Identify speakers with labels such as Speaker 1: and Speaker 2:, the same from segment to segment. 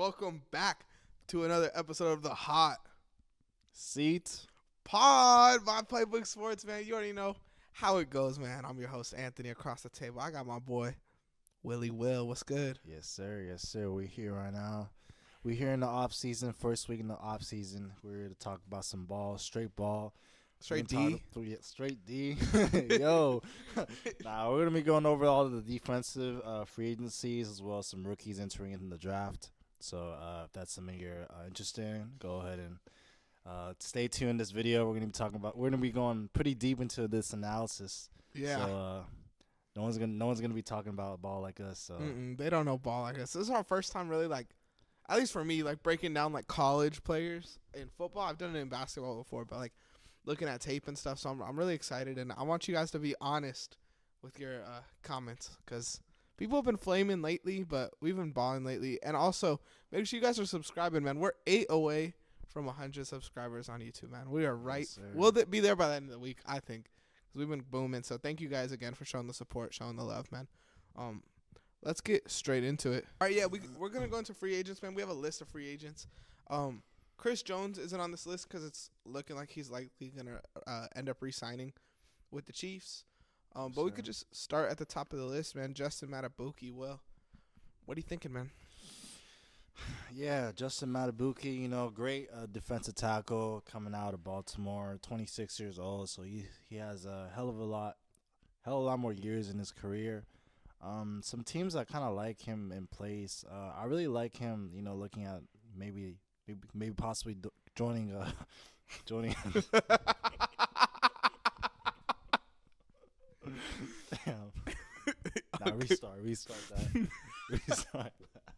Speaker 1: welcome back to another episode of the Hot
Speaker 2: Seat
Speaker 1: Pod by Playbook Sports, man. You already know how it goes, man. I'm your host, Anthony, across the table. I got my boy, Willie Will. What's good?
Speaker 2: Yes, sir. Yes, sir. We're here right now. We're here in the off-season, first week in the off-season. We're here to talk about some ball, straight ball.
Speaker 1: Straight D.
Speaker 2: Straight D. Yo. We're going to be going over all of the defensive free agencies as well as some rookies entering in the draft. So if that's something you're interested in, go ahead and stay tuned in this video. We're going to be going pretty deep into this analysis.
Speaker 1: Yeah.
Speaker 2: So no one's gonna be talking about ball like us. So
Speaker 1: they don't know ball like us. This is our first time really, like, at least for me, like breaking down like college players in football. I've done it in basketball before, but like looking at tape and stuff. So I'm really excited, and I want you guys to be honest with your comments because people have been flaming lately, but we've been balling lately. And also, make sure you guys are subscribing, man. We're 8 away from 100 subscribers on YouTube, man. We are right.
Speaker 2: Yes,
Speaker 1: we'll be there by the end of the week, I think, because we've been booming. So thank you guys again for showing the support, showing the love, man. Let's get straight into it. All right, yeah, we're going to go into free agents, man. We have a list of free agents. Chris Jones isn't on this list because it's looking like he's likely going to end up re-signing with the Chiefs. But we could just start at the top of the list, man. Justin Matabuki. Well, what are you thinking, man?
Speaker 2: Yeah, Justin Matabuki, great defensive tackle coming out of Baltimore, 26 years old, so he has a hell of a lot more years in his career. Some teams that kind of like him in place. I really like him, looking at maybe possibly joining. Damn. Restart that. Restart that.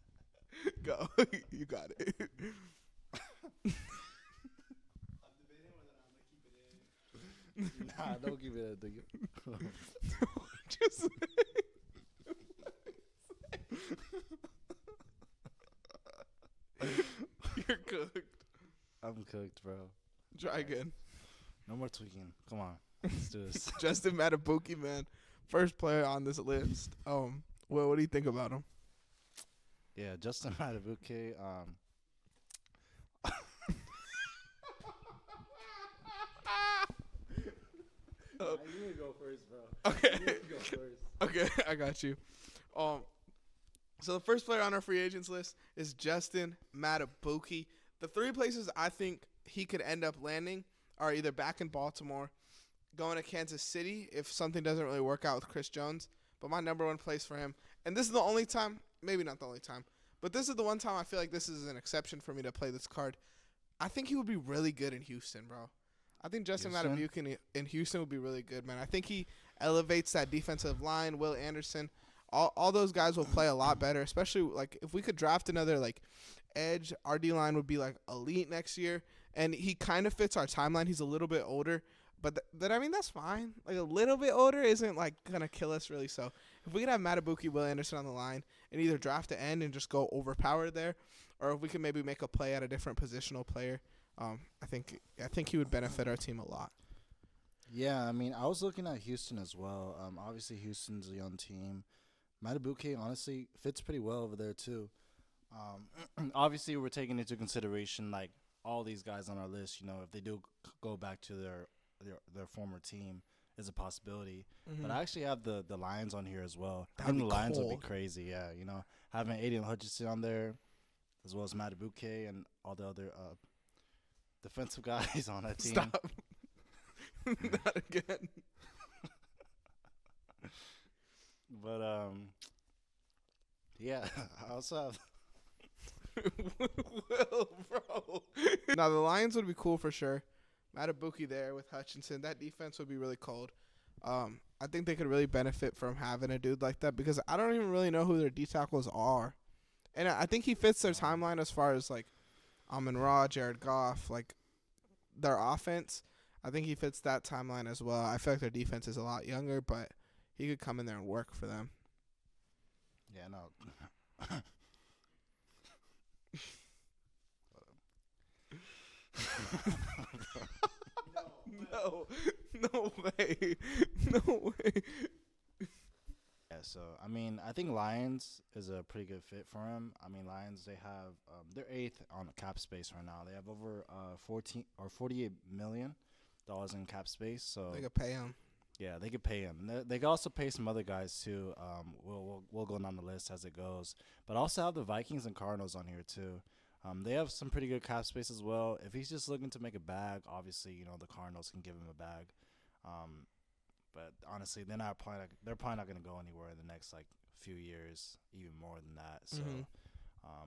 Speaker 1: Go. You got it.
Speaker 2: I'm debating whether I'm going to keep it in. Nah, don't keep it in.
Speaker 1: Just You're cooked.
Speaker 2: I'm cooked, bro.
Speaker 1: Try again.
Speaker 2: No more tweaking. Come on. Let's do this.
Speaker 1: Justin Matabuki, man. First player on this list. Well, what do you think about him?
Speaker 2: Yeah, Justin Matabuki. You need to go first, bro.
Speaker 1: Okay.
Speaker 2: You need to go first.
Speaker 1: Okay, I got you. So the first player on our free agents list is Justin Matabuki. The three places I think he could end up landing are either back in Baltimore, going to Kansas City if something doesn't really work out with Chris Jones. But my number one place for him, and this is the only time, maybe not the only time, but this is the one time I feel like this is an exception for me to play this card. I think he would be really good in Houston, bro. I think Justin Matabuki in Houston would be really good, man. I think he elevates that defensive line. Will Anderson, all those guys will play a lot better, especially like if we could draft another like edge. Our D line would be like elite next year, and he kind of fits our timeline. He's a little bit older, but that's fine. Like a little bit older isn't like gonna kill us really. So if we could have Matabuki, Will Anderson on the line, and either draft to end and just go overpowered there, or if we could maybe make a play at a different positional player, I think he would benefit our team a lot.
Speaker 2: Yeah, I mean, I was looking at Houston as well. Obviously, Houston's a young team. Matabuki, honestly, fits pretty well over there, too. Obviously, we're taking into consideration, like, all these guys on our list, if they do go back to their former team is a possibility. Mm-hmm. But I actually have the Lions on here as well. I think the Lions would be crazy, yeah. Having Aiden Hutchinson on there as well as Matabuki and all the other defensive guys on that team.
Speaker 1: Stop. Not again.
Speaker 2: But yeah, I also have
Speaker 1: Will, bro. Now the Lions would be cool for sure. Matabuki there with Hutchinson. That defense would be really cold. I think they could really benefit from having a dude like that because I don't even really know who their D tackles are, and I think he fits their timeline as far as like Amon-Ra, Jared Goff, like their offense. I think he fits that timeline as well. I feel like their defense is a lot younger, but he could come in there and work for them.
Speaker 2: Yeah, no.
Speaker 1: No way. No way.
Speaker 2: Yeah, So I mean, I think Lions is a pretty good fit for him. I mean, Lions they have they're eighth on cap space right now. They have over 14 or $48 million in cap space. So
Speaker 1: They could pay him.
Speaker 2: yeah, they could pay him. They could also pay some other guys too. We'll go down the list as it goes. But also have the Vikings and Cardinals on here too. They have some pretty good cap space as well. If he's just looking to make a bag, obviously the Cardinals can give him a bag. But honestly, they're probably not going to go anywhere in the next like few years, even more than that. So,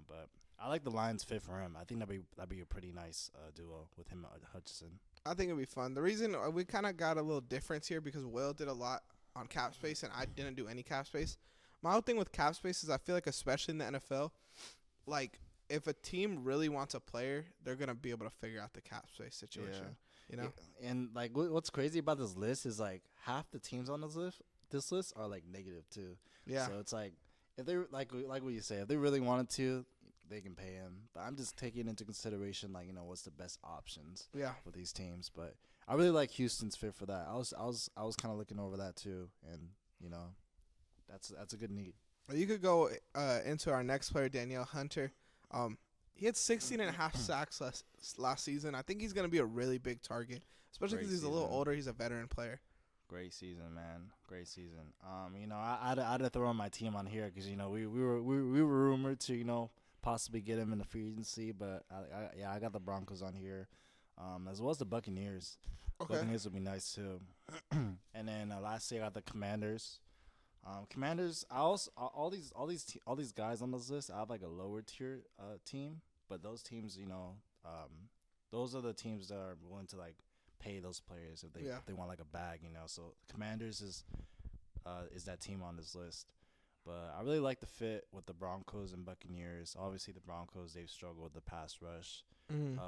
Speaker 2: but I like the Lions fit for him. I think that'd be a pretty nice duo with him and Hutchinson.
Speaker 1: I think it'd be fun. The reason we kind of got a little difference here because Will did a lot on cap space and I didn't do any cap space. My whole thing with cap space is I feel like, especially in the NFL, like if a team really wants a player, they're gonna be able to figure out the cap space situation.
Speaker 2: Yeah.
Speaker 1: You know,
Speaker 2: And like what's crazy about this list is like half the teams on this list are like negative too.
Speaker 1: yeah.
Speaker 2: So it's like if they like what you say, if they really wanted to, they can pay him. But I'm just taking into consideration like what's the best options
Speaker 1: Yeah.
Speaker 2: with these teams. But I really like Houston's fit for that. I was kind of looking over that too, and that's a good need.
Speaker 1: You could go into our next player, Danielle Hunter. He had 16 and a half sacks last season. I think he's going to be a really big target, especially because he's a little older. He's a veteran player.
Speaker 2: Great season, man. Great season. I'd have thrown my team on here because we were rumored to possibly get him in the free agency, but I got the Broncos on here, as well as the Buccaneers.
Speaker 1: Okay.
Speaker 2: Buccaneers would be nice too. And then lastly, I got the Commanders. Commanders. I also all these guys on this list. I have like a lower tier team, but those teams, those are the teams that are willing to like pay those players if they want like a bag, So Commanders is that team on this list. But I really like the fit with the Broncos and Buccaneers. Obviously, the Broncos they've struggled with the pass rush.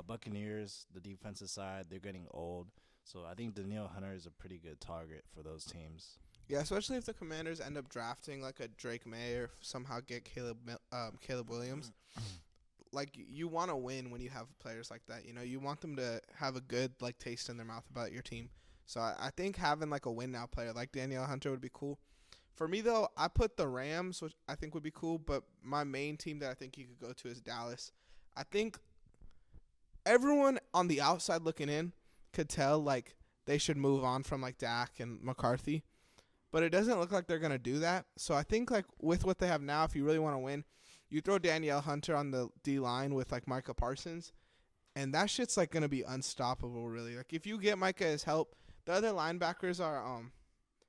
Speaker 2: Buccaneers, the defensive side, they're getting old. So I think Danielle Hunter is a pretty good target for those teams.
Speaker 1: Yeah, especially if the Commanders end up drafting like a Drake May or somehow get Caleb Williams. Like you want to win when you have players like that. You want them to have a good like taste in their mouth about your team. So I think having like a win now player like Danielle Hunter would be cool. For me though, I put the Rams, which I think would be cool. But my main team that I think you could go to is Dallas. I think everyone on the outside looking in could tell like they should move on from like Dak and McCarthy. But it doesn't look like they're going to do that. So I think like with what they have now, if you really want to win, you throw Danielle Hunter on the D-line with like Micah Parsons, and that shit's like going to be unstoppable really. Like if you get Micah as help, the other linebackers are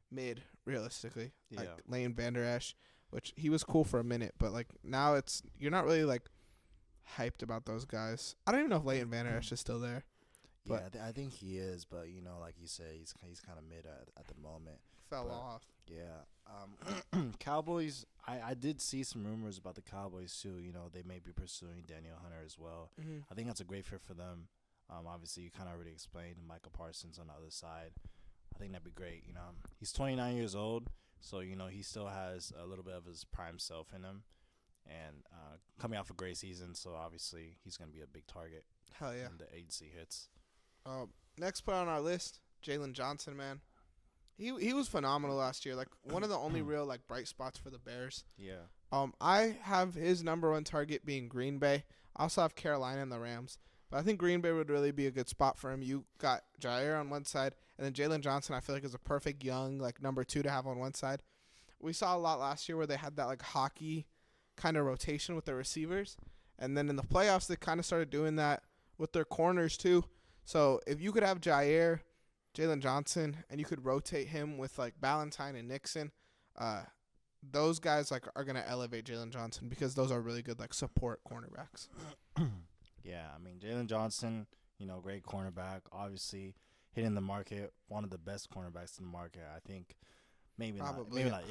Speaker 1: mid realistically.
Speaker 2: Yeah.
Speaker 1: Like Lane Vander Esch, which he was cool for a minute, but like now you're not really like hyped about those guys. I don't even know if Lane Vander Esch is still there.
Speaker 2: Yeah, I think he is, but like you said, he's kind of mid at the moment.
Speaker 1: Fell off.
Speaker 2: Yeah. Cowboys, I did see some rumors about the Cowboys too. They may be pursuing Danielle Hunter as well. I think that's a great fit for them. Obviously, you kind of already explained Michael Parsons on the other side. I think that'd be great. He's 29 years old, so he still has a little bit of his prime self in him, and coming off a great season. So obviously, he's going to be a big target.
Speaker 1: Hell yeah.
Speaker 2: When the agency hits.
Speaker 1: Next player on our list, Jalen Johnson, man. He was phenomenal last year. Like one of the only real like bright spots for the Bears.
Speaker 2: Yeah.
Speaker 1: I have his number one target being Green Bay. I also have Carolina and the Rams. But I think Green Bay would really be a good spot for him. You got Jair on one side, and then Jalen Johnson I feel like is a perfect young like number 2 to have on one side. We saw a lot last year where they had that like hockey kind of rotation with their receivers. And then in the playoffs they kind of started doing that with their corners too. So if you could have Jair, Jalen Johnson, and you could rotate him with like Ballantyne and Nixon, those guys like are gonna elevate Jalen Johnson because those are really good like support cornerbacks.
Speaker 2: Yeah, I mean Jalen Johnson, great cornerback. Obviously hitting the market, one of the best cornerbacks in the market. I think maybe not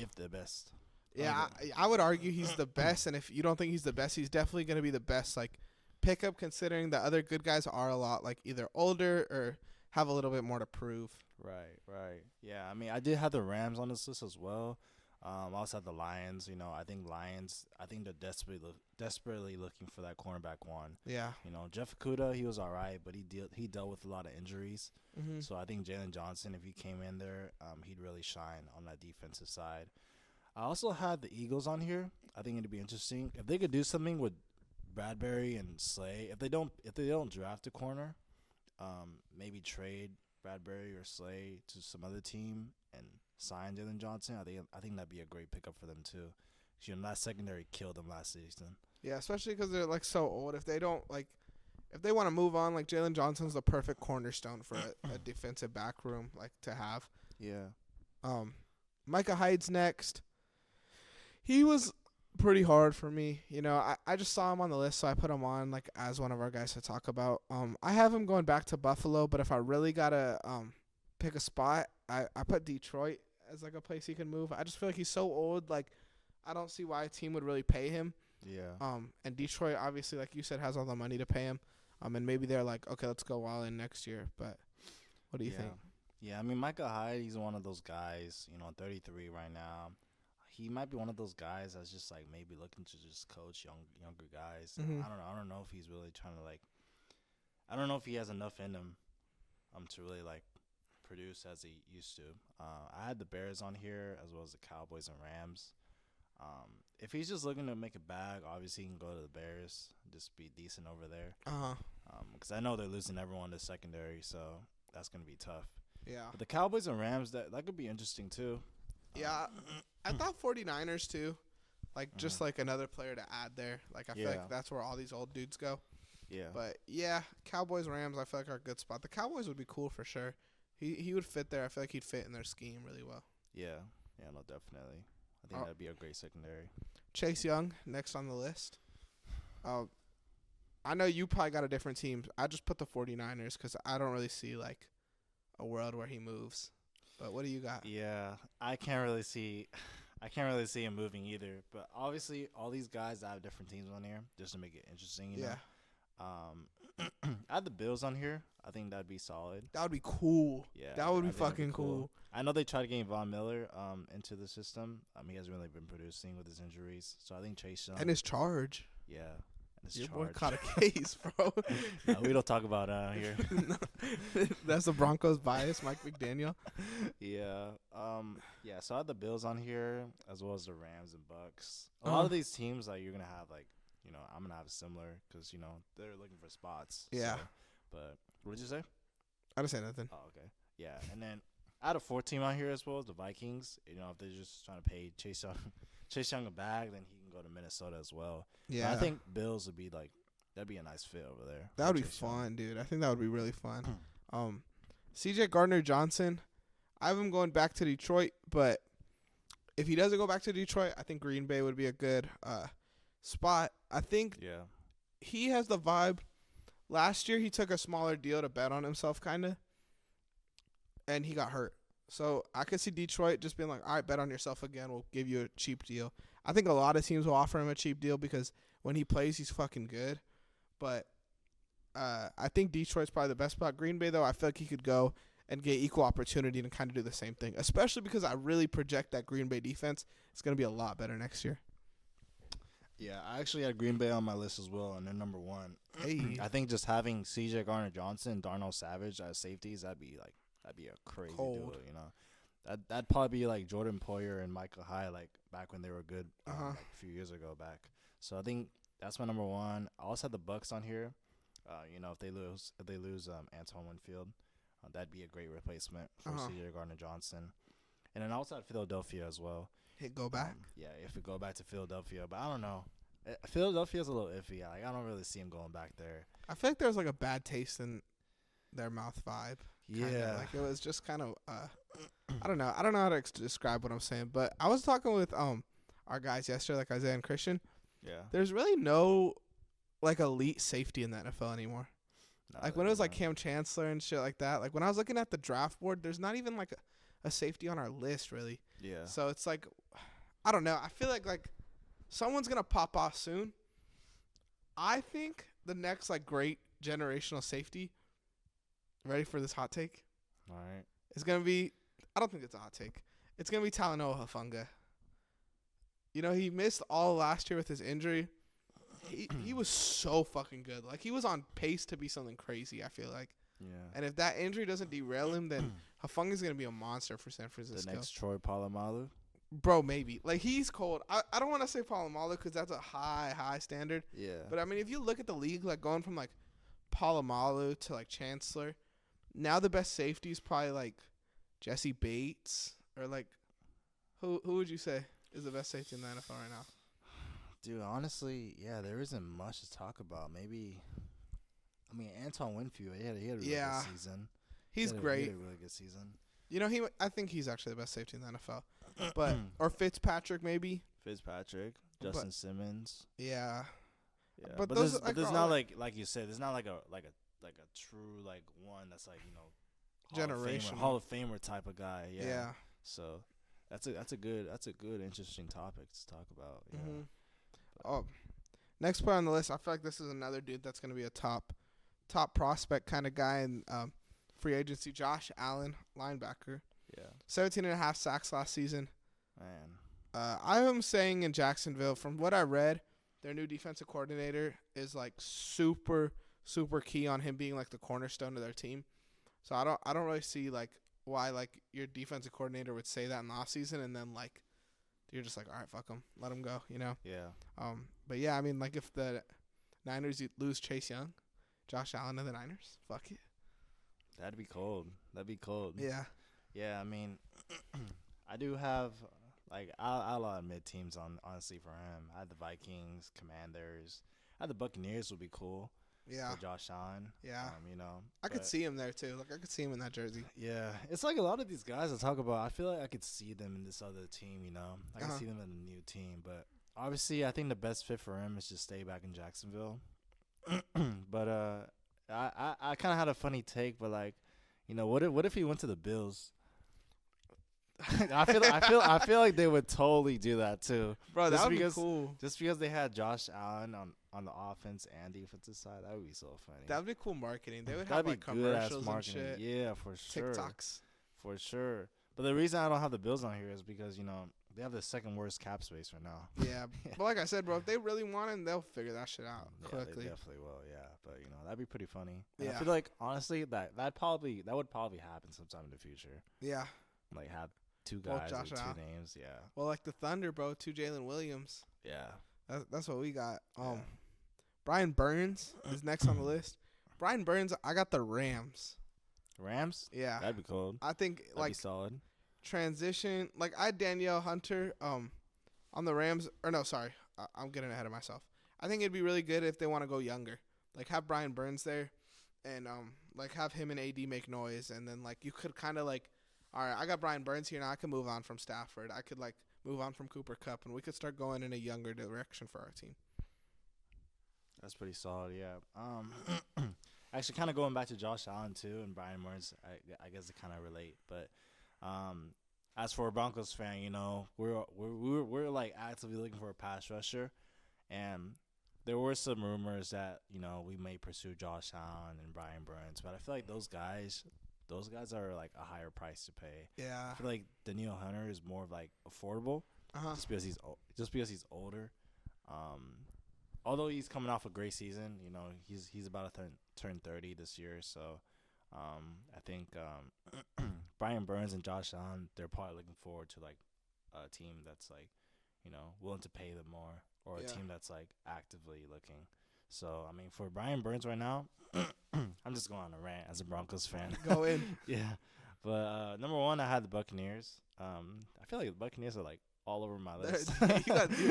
Speaker 2: if the best.
Speaker 1: Yeah, I would argue he's the best, and if you don't think he's the best, he's definitely gonna be the best like pickup considering the other good guys are a lot like either older or have a little bit more to prove.
Speaker 2: Right. Yeah, I mean, I did have the Rams on this list as well. I also had the Lions. I think they're desperately looking for that cornerback one.
Speaker 1: Yeah.
Speaker 2: Jeff Okudah, he was all right, but he dealt with a lot of injuries.
Speaker 1: Mm-hmm.
Speaker 2: So I think Jalen Johnson, if he came in there, he'd really shine on that defensive side. I also had the Eagles on here. I think it'd be interesting if they could do something with Bradbury and Slay. If they don't draft a corner, maybe trade Bradbury or Slay to some other team and sign Jalen Johnson. I think that'd be a great pickup for them too. 'Cause, that secondary killed them last season.
Speaker 1: Yeah, especially because they're like so old. If they don't like, if they want to move on, like Jalen Johnson's the perfect cornerstone for a defensive back room like to have.
Speaker 2: Yeah.
Speaker 1: Micah Hyde's next. He was pretty hard for me. I just saw him on the list, so I put him on like as one of our guys to talk about. I have him going back to Buffalo, but if I really gotta pick a spot, I put Detroit as like a place he can move. I just feel like he's so old. Like I don't see why a team would really pay him.
Speaker 2: Yeah.
Speaker 1: And Detroit obviously, like you said, has all the money to pay him. And maybe they're like, okay, let's go all in next year. But what do you think?
Speaker 2: Yeah, I mean, Micah Hyde, he's one of those guys, 33 right now. He might be one of those guys that's just like maybe looking to just coach younger guys.
Speaker 1: Mhm.
Speaker 2: I don't know if he's really trying to I don't know if he has enough in him to really like produce as he used to. I had the Bears on here as well as the Cowboys and Rams. If he's just looking to make a bag, obviously he can go to the Bears, just be decent over there. Because I know they're losing everyone to secondary, so that's gonna be tough.
Speaker 1: Yeah.
Speaker 2: But the Cowboys and Rams, that could be interesting too.
Speaker 1: Yeah. I thought 49ers too. Like just like another player to add there. Like I feel like that's where all these old dudes go.
Speaker 2: Yeah.
Speaker 1: But yeah, Cowboys Rams I feel like are a good spot. The Cowboys would be cool for sure. He would fit there. I feel like he'd fit in their scheme really well.
Speaker 2: Yeah. Yeah, no, definitely. I think that'd be a great secondary.
Speaker 1: Chase Young next on the list. I know you probably got a different team. I just put the 49ers because I don't really see like a world where he moves. But what do you got?
Speaker 2: Yeah, I can't really see him moving either. But obviously, all these guys have different teams on here just to make it interesting. You know? I had the Bills on here. I think that'd be solid.
Speaker 1: That would be cool.
Speaker 2: Yeah,
Speaker 1: that would be fucking cool.
Speaker 2: I know they tried to get Von Miller into the system. He hasn't really been producing with his injuries, so I think Chase Young
Speaker 1: and his charge.
Speaker 2: Yeah.
Speaker 1: Your boy caught a case, bro.
Speaker 2: No, we don't talk about here.
Speaker 1: That's the Broncos bias, Mike McDaniel.
Speaker 2: Yeah. Yeah. So I had the Bills on here as well as the Rams and Bucks. A lot of these teams, like you're gonna have, like, I'm gonna have similar because they're looking for spots.
Speaker 1: Yeah.
Speaker 2: So, but what did you say?
Speaker 1: I didn't say nothing.
Speaker 2: Oh, okay. Yeah, and then I had a fourth team on here as well as the Vikings. If they're just trying to pay Chase Young a bag, then he can go to Minnesota as well.
Speaker 1: Yeah.
Speaker 2: But I think Bills would be that'd be a nice fit over there.
Speaker 1: That would be fun, dude. I think that would be really fun. CJ Gardner-Johnson, I have him going back to Detroit, but if he doesn't go back to Detroit, I think Green Bay would be a good spot. I think he has the vibe. Last year, he took a smaller deal to bet on himself, kind of, and he got hurt. So I could see Detroit just being like, all right, bet on yourself again. We'll give you a cheap deal. I think a lot of teams will offer him a cheap deal because when he plays, he's fucking good. But I think Detroit's probably the best spot. Green Bay, though, I feel like he could go and get equal opportunity and kind of do the same thing, especially because I really project that Green Bay defense is going to be a lot better next year.
Speaker 2: Yeah, I actually had Green Bay on my list as well, and they're number one.
Speaker 1: Hey.
Speaker 2: I think just having C.J. Gardner-Johnson and Darnell Savage as safeties, that'd be a crazy
Speaker 1: Cold.
Speaker 2: deal, That'd probably be like Jordan Poyer and Michael Hyde, like back when they were good like a few years ago back. So I think that's my number one. I also had the Bucks on here. If they lose Antoine Winfield, that'd be a great replacement for C.J. Gardner-Johnson. And then I also had Philadelphia as well.
Speaker 1: Go back?
Speaker 2: Yeah, if we go back to Philadelphia. But I don't know. Philadelphia's a little iffy. I don't really see him going back there.
Speaker 1: I feel like there's like a bad taste in their mouth vibe.
Speaker 2: Yeah.
Speaker 1: Like it was just kind of, I don't know. I don't know how to describe what I'm saying. But I was talking with our guys yesterday, like Isaiah and Christian.
Speaker 2: Yeah.
Speaker 1: There's really no like elite safety in the NFL anymore. Like when it was like Cam Chancellor and shit like that. Like when I was looking at the draft board, there's not even like a safety on our list really.
Speaker 2: Yeah.
Speaker 1: So it's like, I don't know. I feel like someone's gonna pop off soon. I think the next like great generational safety. Ready for this hot take?
Speaker 2: All right.
Speaker 1: It's gonna be. I don't think it's a hot take. It's gonna be Talanoa Hufanga. He missed all last year with his injury. He was so fucking good. Like he was on pace to be something crazy. I feel like.
Speaker 2: Yeah.
Speaker 1: And if that injury doesn't derail him, then Hufanga's gonna be a monster for San Francisco.
Speaker 2: The next Troy Polamalu.
Speaker 1: bro, maybe. Like, he's cold. I don't want to say Palomalu because that's a high standard.
Speaker 2: Yeah.
Speaker 1: But, I mean, if you look at the league, like, going from, like, Palomalu to, like, Chancellor, now the best safety is probably, like, Jesse Bates. Or, like, who would you say is the best safety in the NFL right now?
Speaker 2: Dude, honestly, yeah, there isn't much to talk about. Maybe, I mean, Anton Winfield, he had a really good season.
Speaker 1: He's great.
Speaker 2: He had a really good season.
Speaker 1: You know, I think he's actually the best safety in the NFL. But or Fitzpatrick maybe.
Speaker 2: Fitzpatrick, Justin Simmons.
Speaker 1: Yeah.
Speaker 2: Yeah,
Speaker 1: but
Speaker 2: those, there's not like you said, there's not like a true like one that's like, you know,
Speaker 1: generation
Speaker 2: Hall of Famer type of guy. Yeah.
Speaker 1: Yeah.
Speaker 2: So that's a good interesting topic to talk about. Yeah.
Speaker 1: Mm-hmm. Oh, next player on the list, I feel like this is another dude that's gonna be a top prospect kind of guy in free agency. Josh Allen, linebacker.
Speaker 2: Yeah.
Speaker 1: 17.5 sacks last season.
Speaker 2: Man.
Speaker 1: I am saying in Jacksonville, from what I read, their new defensive coordinator is like super key on him being like the cornerstone of their team. So I don't really see like why like your defensive coordinator would say that in the offseason and then like you're just like, all right, fuck him, let him go, you know?
Speaker 2: Yeah.
Speaker 1: But yeah, I mean, like if the Niners lose Chase Young, Josh Allen to the Niners, fuck it.
Speaker 2: That'd be cold.
Speaker 1: Yeah.
Speaker 2: Yeah, I mean, I do have like I'll admit teams on honestly for him. I had the Vikings, Commanders. I had the Buccaneers would be cool.
Speaker 1: Yeah.
Speaker 2: For Josh Allen.
Speaker 1: Yeah.
Speaker 2: You know.
Speaker 1: I could see him there too. Like I could see him in that jersey.
Speaker 2: Yeah. It's like a lot of these guys I talk about, I feel like I could see them in this other team, you know. I can see them in a new team. But obviously I think the best fit for him is just stay back in Jacksonville. But I kinda had a funny take, but like, you know, what if he went to the Bills? I feel like they would totally do that too,
Speaker 1: bro. That would be cool.
Speaker 2: Just because they had Josh Allen on the offense and defensive side, that would be so funny.
Speaker 1: That would be cool marketing. They would
Speaker 2: That'd
Speaker 1: have like commercials and shit.
Speaker 2: Yeah, for sure.
Speaker 1: TikToks.
Speaker 2: For sure. But the reason I don't have the Bills on here is because, you know, they have the second worst cap space right now.
Speaker 1: Yeah, but like I said, bro, if they really want him, they'll figure that shit out quickly.
Speaker 2: They definitely will. Yeah, but you know that'd be pretty funny.
Speaker 1: Yeah.
Speaker 2: I feel like honestly that would probably happen sometime in the future.
Speaker 1: Yeah.
Speaker 2: Like have two guys with two names. Yeah.
Speaker 1: Well, like the Thunder, bro, 2 Jalen Williams.
Speaker 2: Yeah.
Speaker 1: That's what we got. Brian Burns is next on the list. Brian Burns, I got the Rams.
Speaker 2: Rams?
Speaker 1: Yeah.
Speaker 2: That'd be cool.
Speaker 1: I think
Speaker 2: that'd
Speaker 1: like
Speaker 2: be solid.
Speaker 1: Transition, like I had Danielle Hunter on the Rams, or no, sorry, I'm getting ahead of myself. I think it'd be really good if they want to go younger, like have Brian Burns there, and like have him and AD make noise, and then like you could kind of like, all right, I got Brian Burns here now, I can move on from Stafford, I could like move on from Cooper Kupp, and we could start going in a younger direction for our team.
Speaker 2: That's pretty solid, yeah. Actually, kind of going back to Josh Allen too and Brian Burns, I guess they kind of relate, but. As for a Broncos fan, you know, we're like actively looking for a pass rusher, and there were some rumors that, you know, we may pursue Josh Allen and Brian Burns, but I feel like those guys are like a higher price to pay.
Speaker 1: Yeah.
Speaker 2: I feel like Danielle Hunter is more of like affordable, just because he's older. Although he's coming off a great season, you know, he's about to turn 30 this year, so. I think Brian Burns and Josh Allen, they're probably looking forward to like a team that's like, you know, willing to pay them more, or a team that's like actively looking. So I mean, for Brian Burns right now, I'm just going on a rant as a Broncos fan.
Speaker 1: Go in.
Speaker 2: Yeah, but number one, I had the Buccaneers. I feel like the Buccaneers are like all over my list.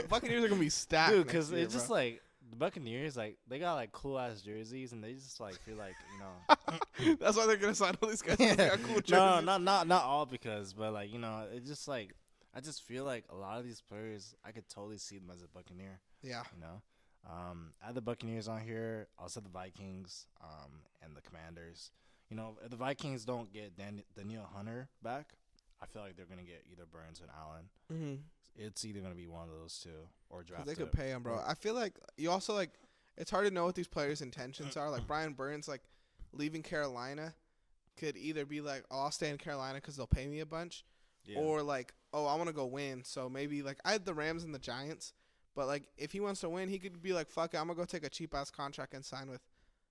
Speaker 1: Buccaneers are gonna be stacked,
Speaker 2: dude, because it's just like. The Buccaneers, like, they got, like, cool-ass jerseys, and they just, like, feel like, you know.
Speaker 1: That's why they're going to sign all these guys. They got cool jerseys.
Speaker 2: No, not all because, but, like, you know, it's just, like, I just feel like a lot of these players, I could totally see them as a Buccaneer.
Speaker 1: Yeah.
Speaker 2: You know? I had the Buccaneers on here. I also had the Vikings and the Commanders. You know, if the Vikings don't get Danielle Hunter back, I feel like they're going to get either Burns and Allen.
Speaker 1: Mm-hmm.
Speaker 2: It's either going to be one of those two or draft.
Speaker 1: They could pay him, bro. I feel like you also like it's hard to know what these players' intentions are. Like Brian Burns, like leaving Carolina, could either be like, "Oh, I'll stay in Carolina because they'll pay me a bunch," or like, "Oh, I want to go win." So maybe like I had the Rams and the Giants, but like if he wants to win, he could be like, "Fuck it, I'm gonna go take a cheap ass contract and sign with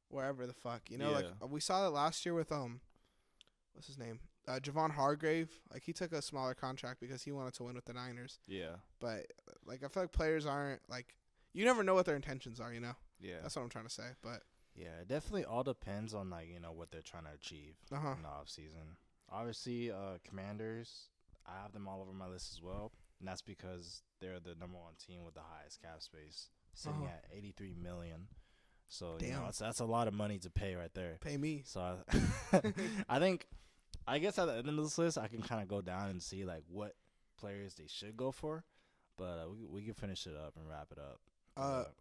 Speaker 1: wherever the fuck." You know, like we saw that last year with what's his name? Javon Hargrave, like he took a smaller contract because he wanted to win with the Niners.
Speaker 2: Yeah.
Speaker 1: But like I feel like players aren't like you never know what their intentions are. You know.
Speaker 2: Yeah.
Speaker 1: That's what I'm trying to say. But
Speaker 2: Yeah, it definitely all depends on like what they're trying to achieve in the off season. Obviously, Commanders, I have them all over my list as well, and that's because they're the number one team with the highest cap space, sitting at $83 million. So that's a lot of money to pay right there.
Speaker 1: Pay me.
Speaker 2: So I guess at the end of this list, I can kind of go down and see like what players they should go for, but we can finish it up and wrap it up.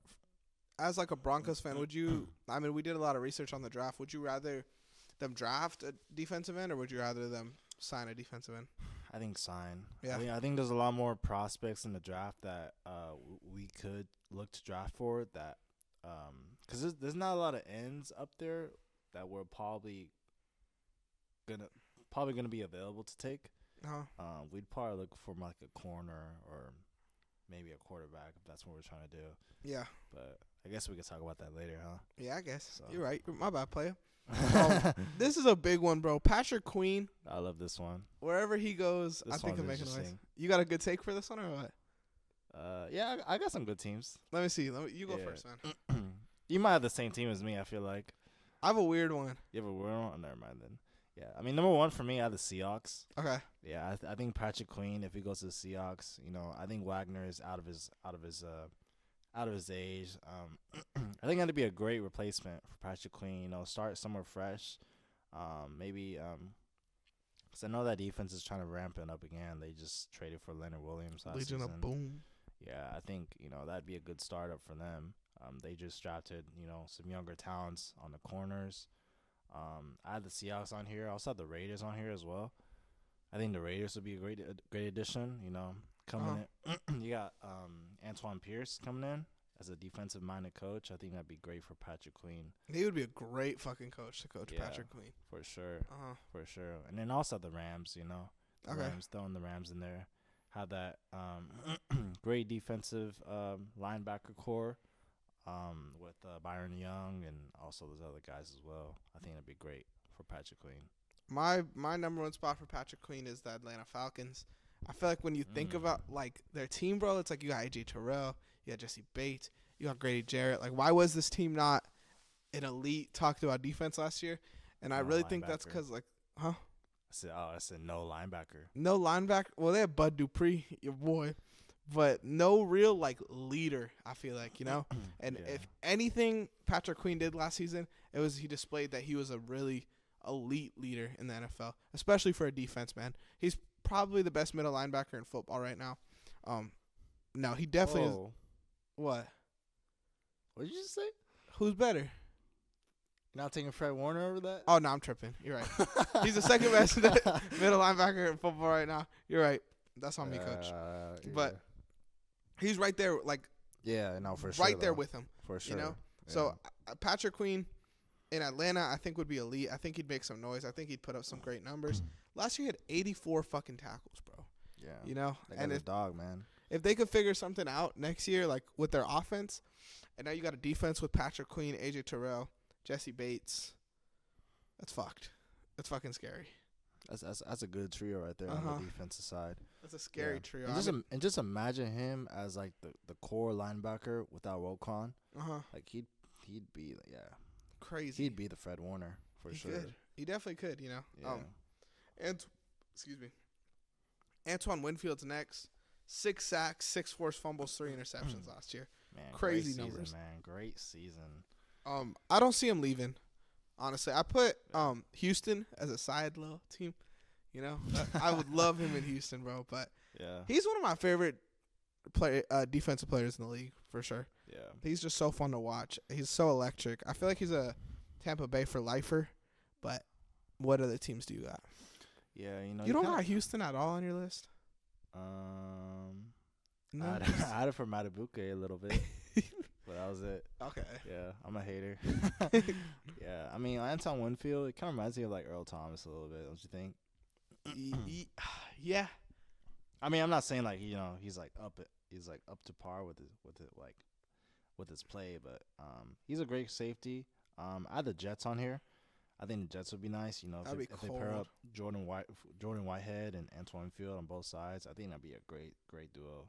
Speaker 1: As like a Broncos fan, would you? I mean, we did a lot of research on the draft. Would you rather them draft a defensive end, or would you rather them sign a defensive end?
Speaker 2: I think sign.
Speaker 1: Yeah.
Speaker 2: I think there's a lot more prospects in the draft that we could look to draft for that. Because there's not a lot of ends up there that we're probably gonna be available to take. We'd probably look for like a corner or maybe a quarterback if that's what we're trying to do.
Speaker 1: Yeah.
Speaker 2: But I guess we could talk about that later, huh?
Speaker 1: Yeah, I guess.
Speaker 2: So.
Speaker 1: You're right. My bad, player. This is a big one, bro. Patrick Queen.
Speaker 2: I love this one.
Speaker 1: Wherever he goes, I think he'll make a noise. You got a good take for this one or what?
Speaker 2: Yeah, I got some good teams.
Speaker 1: Let me see. You go first, man.
Speaker 2: You might have the same team as me, I feel like.
Speaker 1: I have a weird one.
Speaker 2: You have a weird one? Oh, never mind then. Yeah, I mean, number one for me, I have the Seahawks.
Speaker 1: Okay.
Speaker 2: Yeah, I think Patrick Queen, if he goes to the Seahawks, I think Wagner is out of his age. I think that'd be a great replacement for Patrick Queen. Start somewhere fresh. Maybe because I know that defense is trying to ramp it up again. They just traded for Leonard Williams last
Speaker 1: Legion
Speaker 2: season.
Speaker 1: of Boom.
Speaker 2: Yeah, I think that'd be a good startup for them. They just drafted some younger talents on the corners. I had the Seahawks on here. I also had the Raiders on here as well. I think the Raiders would be a great addition. Coming in, you got Antoine Pierce coming in as a defensive-minded coach. I think that'd be great for Patrick Queen.
Speaker 1: He would be a great fucking coach to coach Patrick Queen.
Speaker 2: For sure. For sure. And then also the Rams.
Speaker 1: Okay.
Speaker 2: Rams, throwing the Rams in there. Have that great defensive linebacker core. With Byron Young and also those other guys as well. I think that'd be great for Patrick Queen.
Speaker 1: My number one spot for Patrick Queen is the Atlanta Falcons. I feel like when you think about like their team, bro, it's like you got AJ Terrell, you got Jesse Bates, you got Grady Jarrett. Like, why was this team not an elite talked about defense last year? And I really think that's because
Speaker 2: I said no linebacker.
Speaker 1: No linebacker. Well, they have Bud Dupree, your boy. But no real, leader, I feel like, And if anything Patrick Queen did last season, it was he displayed that he was a really elite leader in the NFL, especially for a defense, man. He's probably the best middle linebacker in football right now. No, he definitely is. What?
Speaker 2: What did you just say?
Speaker 1: Who's better?
Speaker 2: Not taking Fred Warner over that?
Speaker 1: Oh, no, I'm tripping. You're right. He's the second best middle linebacker in football right now. You're right. That's on me, coach. But he's right there,
Speaker 2: for sure.
Speaker 1: Right there with him.
Speaker 2: For sure.
Speaker 1: Yeah. So Patrick Queen in Atlanta, I think would be elite. I think he'd make some noise. I think he'd put up some great numbers. Last year he had 84 fucking tackles, bro.
Speaker 2: Yeah.
Speaker 1: And
Speaker 2: a dog, man.
Speaker 1: If they could figure something out next year, with their offense, and now you got a defense with Patrick Queen, AJ Terrell, Jesse Bates, that's fucked. That's fucking scary.
Speaker 2: That's a good trio right there on the defensive side.
Speaker 1: That's a scary trio.
Speaker 2: And just imagine him as the core linebacker without Rokon. He'd be
Speaker 1: crazy.
Speaker 2: He'd be the Fred Warner for sure.
Speaker 1: Could. He definitely could.
Speaker 2: Yeah.
Speaker 1: Excuse me. Antoine Winfield's next. 6 sacks, 6 forced fumbles, 3 interceptions last year.
Speaker 2: Man,
Speaker 1: crazy
Speaker 2: great
Speaker 1: numbers.
Speaker 2: Season, man, great season.
Speaker 1: I don't see him leaving. Honestly, I put Houston as a side little team. I would love him in Houston, bro. But he's one of my favorite defensive players in the league for sure.
Speaker 2: Yeah,
Speaker 1: he's just so fun to watch. He's so electric. I feel like he's a Tampa Bay for lifer. But what other teams do you got?
Speaker 2: Yeah,
Speaker 1: you don't got Houston at all on your list.
Speaker 2: No. I had it for Matabuke a little bit. But that was it.
Speaker 1: Okay.
Speaker 2: Yeah, I'm a hater. Yeah, I mean, Anton Winfield, it kind of reminds me of Earl Thomas a little bit, don't you think?
Speaker 1: Yeah.
Speaker 2: I mean, I'm not saying he's up to par with his play, but he's a great safety. I had the Jets on here. I think the Jets would be nice. You know,
Speaker 1: That'd be
Speaker 2: if they pair
Speaker 1: cold.
Speaker 2: up Jordan Whitehead and Antoine Field on both sides, I think that'd be a great duo.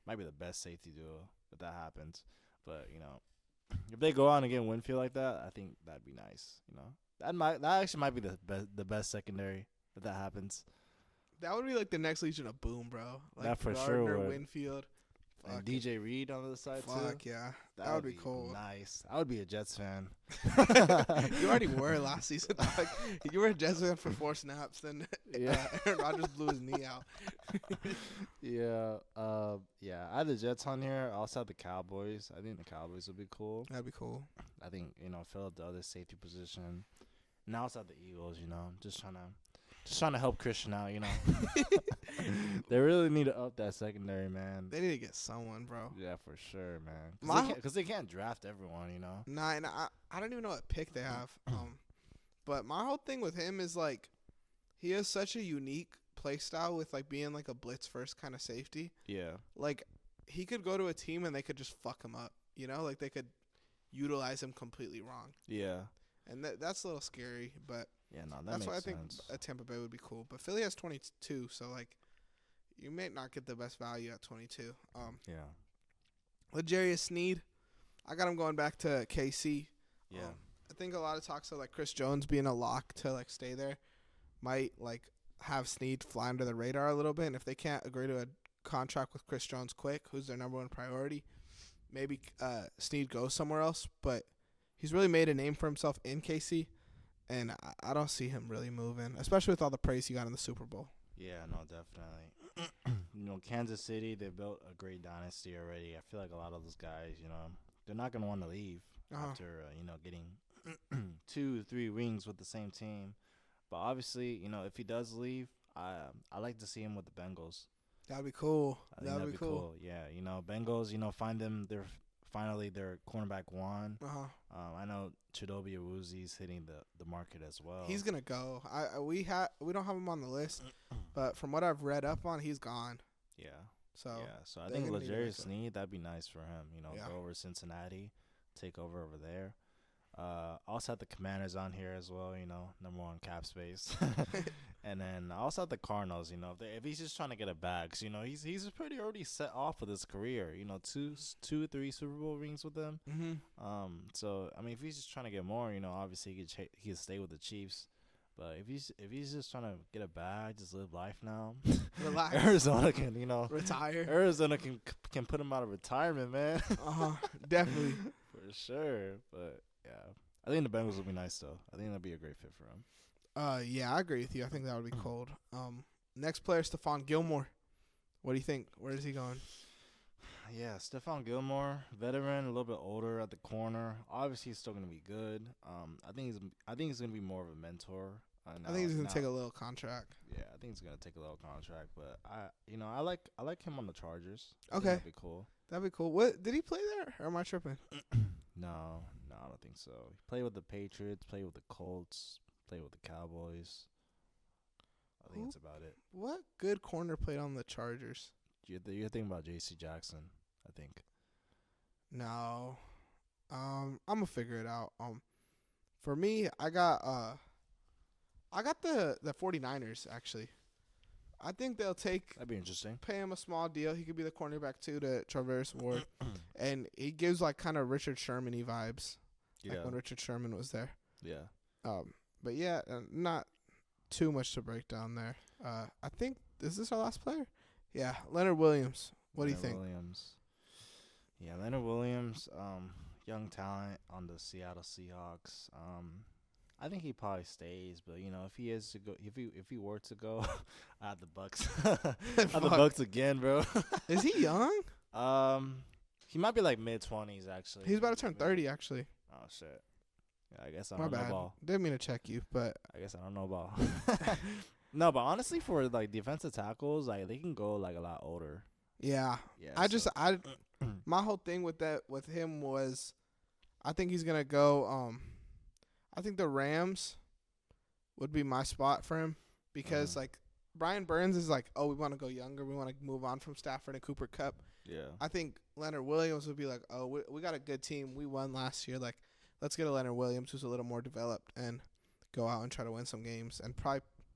Speaker 2: Might be the best safety duo if that happens. But you know, if they go on and get Winfield like that, I think that'd be nice. You know, that actually might be the best secondary if that happens.
Speaker 1: That would be like the next Legion of Boom, bro. Like
Speaker 2: That for
Speaker 1: Gardner,
Speaker 2: sure would.
Speaker 1: Winfield.
Speaker 2: And
Speaker 1: Fuck
Speaker 2: DJ Reed on the other side too.
Speaker 1: Fuck yeah. That would be cool.
Speaker 2: Nice. I would be a Jets fan.
Speaker 1: You already were last season. Like, you were a Jets fan for 4 snaps, then
Speaker 2: Yeah.
Speaker 1: Aaron Rodgers blew his knee out.
Speaker 2: Yeah. I had the Jets on here. I also had the Cowboys. I think the Cowboys would be cool.
Speaker 1: That'd be cool.
Speaker 2: I think, fill up the other safety position. And I also had the Eagles, just trying to help Christian out, They really need to up that secondary, man.
Speaker 1: They need to get someone, bro.
Speaker 2: Yeah, for sure, man. Because they can't draft everyone,
Speaker 1: Nah, and I don't even know what pick they have. But my whole thing with him is like, he has such a unique play style with like being like a blitz first kind of safety.
Speaker 2: Yeah.
Speaker 1: Like, he could go to a team and they could just fuck him up. Like they could utilize him completely wrong.
Speaker 2: Yeah.
Speaker 1: And that's a little scary, but
Speaker 2: Yeah, no,
Speaker 1: that's why I
Speaker 2: makes
Speaker 1: think
Speaker 2: sense.
Speaker 1: a Tampa Bay would be cool. But Philly has 22, so like, you may not get the best value at 22.
Speaker 2: Yeah.
Speaker 1: L'Jarius Sneed, I got him going back to KC.
Speaker 2: Yeah.
Speaker 1: I think a lot of talks of like Chris Jones being a lock to like stay there might like have Sneed fly under the radar a little bit. And if they can't agree to a contract with Chris Jones quick, who's their number one priority, maybe Sneed goes somewhere else. But he's really made a name for himself in KC, and I don't see him really moving, especially with all the praise he got in the Super Bowl.
Speaker 2: Yeah, no, definitely. Kansas City, they built a great dynasty already. I feel like a lot of those guys, they're not going to want to leave after, getting 2-3 rings with the same team. But obviously, if he does leave, I like to see him with the Bengals.
Speaker 1: That'd be cool.
Speaker 2: I think that'd be cool. Yeah, Bengals, find them. They're finally their cornerback one. I know Chidobe Awuzi's hitting the market as well.
Speaker 1: He's gonna go. We don't have him on the list, but from what I've read up on, he's gone.
Speaker 2: Yeah.
Speaker 1: So
Speaker 2: So I think L'Jarius Sneed, that'd be nice for him. Go over Cincinnati, take over there. Also have the Commanders on here as well. Number one cap space. And then I also have the Cardinals. If he's just trying to get a bag, 'cause, he's pretty already set off with his career. 2-3 Super Bowl rings with them.
Speaker 1: Mm-hmm.
Speaker 2: So I mean, if he's just trying to get more, obviously he could stay with the Chiefs. But if he's just trying to get a bag, just live life now.
Speaker 1: Relax.
Speaker 2: Arizona can
Speaker 1: retire.
Speaker 2: Arizona can put him out of retirement, man.
Speaker 1: Definitely.
Speaker 2: For sure. But yeah, I think the Bengals will be nice though. I think that'd be a great fit for him.
Speaker 1: Yeah, I agree with you. I think that would be cold. Next player, Stephon Gilmore. What do you think? Where is he going?
Speaker 2: Yeah, Stephon Gilmore, veteran, a little bit older at the corner. Obviously, he's still gonna be good. I think he's gonna be more of a mentor.
Speaker 1: I think he's gonna take a little contract.
Speaker 2: Yeah, I think he's gonna take a little contract, but I like him on the Chargers.
Speaker 1: Okay,
Speaker 2: that'd be cool.
Speaker 1: That'd be cool. What did he play there? Or am I tripping?
Speaker 2: No, I don't think so. He played with the Patriots, played with the Colts, played with the Cowboys. I think that's about it.
Speaker 1: What good corner played on the Chargers?
Speaker 2: You're thinking about J.C. Jackson, I think.
Speaker 1: No, I'm gonna figure it out. For me, I got the 49ers actually. I think they'll
Speaker 2: That'd be interesting.
Speaker 1: pay him a small deal. He could be the cornerback too to Traverse Ward, and he gives like kind of Richard Sherman-y vibes, like when Richard Sherman was there.
Speaker 2: Yeah.
Speaker 1: But yeah, not too much to break down there. I think is this our last player? Yeah, Leonard Williams. What do you think?
Speaker 2: Yeah, Leonard Williams, young talent on the Seattle Seahawks. I think he probably stays, but if he is to go, if he were to go, I have the Bucks. I have the Bucks again, bro.
Speaker 1: Is he young?
Speaker 2: He might be like mid-20s actually.
Speaker 1: He's about to turn 30 actually.
Speaker 2: Oh shit. Yeah, I guess I don't know ball.
Speaker 1: Didn't mean to check you, but
Speaker 2: I guess I don't know ball. No, but honestly, for like defensive tackles, like they can go like a lot older.
Speaker 1: Yeah. My whole thing with him was, I think he's gonna go. I think the Rams would be my spot for him because like Brian Burns is like, oh, we want to go younger, we want to move on from Stafford and Cooper Kupp.
Speaker 2: Yeah.
Speaker 1: I think Leonard Williams would be like, oh, we got a good team, we won last year, like let's get a Leonard Williams who's a little more developed, and go out and try to win some games. And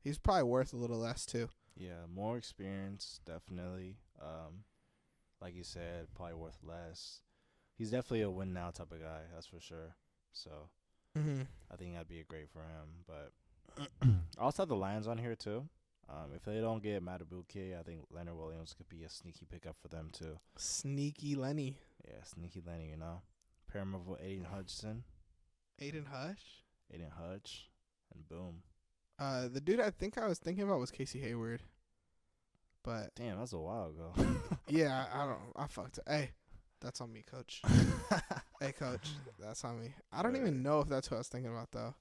Speaker 1: he's probably worth a little less too.
Speaker 2: Yeah, more experience, definitely. Like you said, probably worth less. He's definitely a win now type of guy, that's for sure. So I think that'd be great for him. But I also have the Lions on here too. If they don't get Matabuke, I think Leonard Williams could be a sneaky pickup for them too.
Speaker 1: Sneaky Lenny.
Speaker 2: Yeah, sneaky Lenny, you know. Pair him up with Aiden Hutchinson.
Speaker 1: Aiden Hutch.
Speaker 2: Aiden Hutch, and boom.
Speaker 1: The dude I think I was thinking about was Casey Hayward. But
Speaker 2: Damn, that's a while ago.
Speaker 1: yeah, I fucked it. Hey, that's on me, coach. Hey, coach, that's on me. I don't even know if that's who I was thinking about though.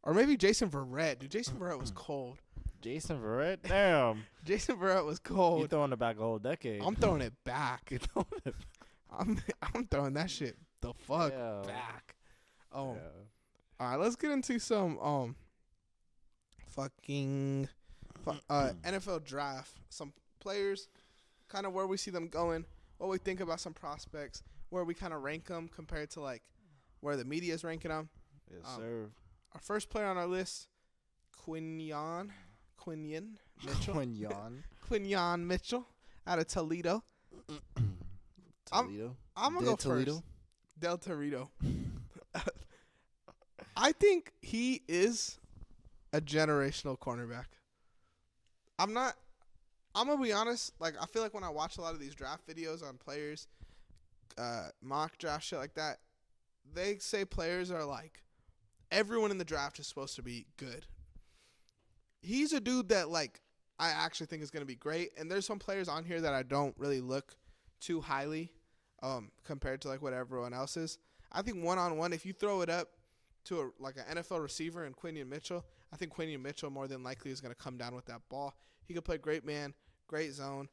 Speaker 1: Or maybe Jason Verrett. Dude, Jason Verrett was cold.
Speaker 2: Jason Verrett? Damn.
Speaker 1: Jason Verrett was cold.
Speaker 2: You throwing it back a whole decade.
Speaker 1: I'm throwing it back.
Speaker 2: You throwing it
Speaker 1: I'm throwing that shit the fuck back. Oh. Yeah. All right, let's get into some NFL draft. Some players, kind of where we see them going, what we think about some prospects, where we kind of rank them compared to like where the media is ranking them.
Speaker 2: Yes, sir.
Speaker 1: Our first player on our list, Quinyon Mitchell. Quinyon Mitchell out of Toledo.
Speaker 2: Toledo.
Speaker 1: I'm gonna go
Speaker 2: Toledo?
Speaker 1: first. Del Torito. I think he is a generational cornerback. I'm gonna be honest. Like, I feel like when I watch a lot of these draft videos on players, mock draft shit like that, they say players are like, everyone in the draft is supposed to be good. He's a dude that, like, I actually think is going to be great. And there's some players on here that I don't really look too highly compared to, like, what everyone else is. I think one-on-one, if you throw it up to, an NFL receiver and Quinyon Mitchell, I think Quinyon Mitchell more than likely is going to come down with that ball. He could play great man, great zone.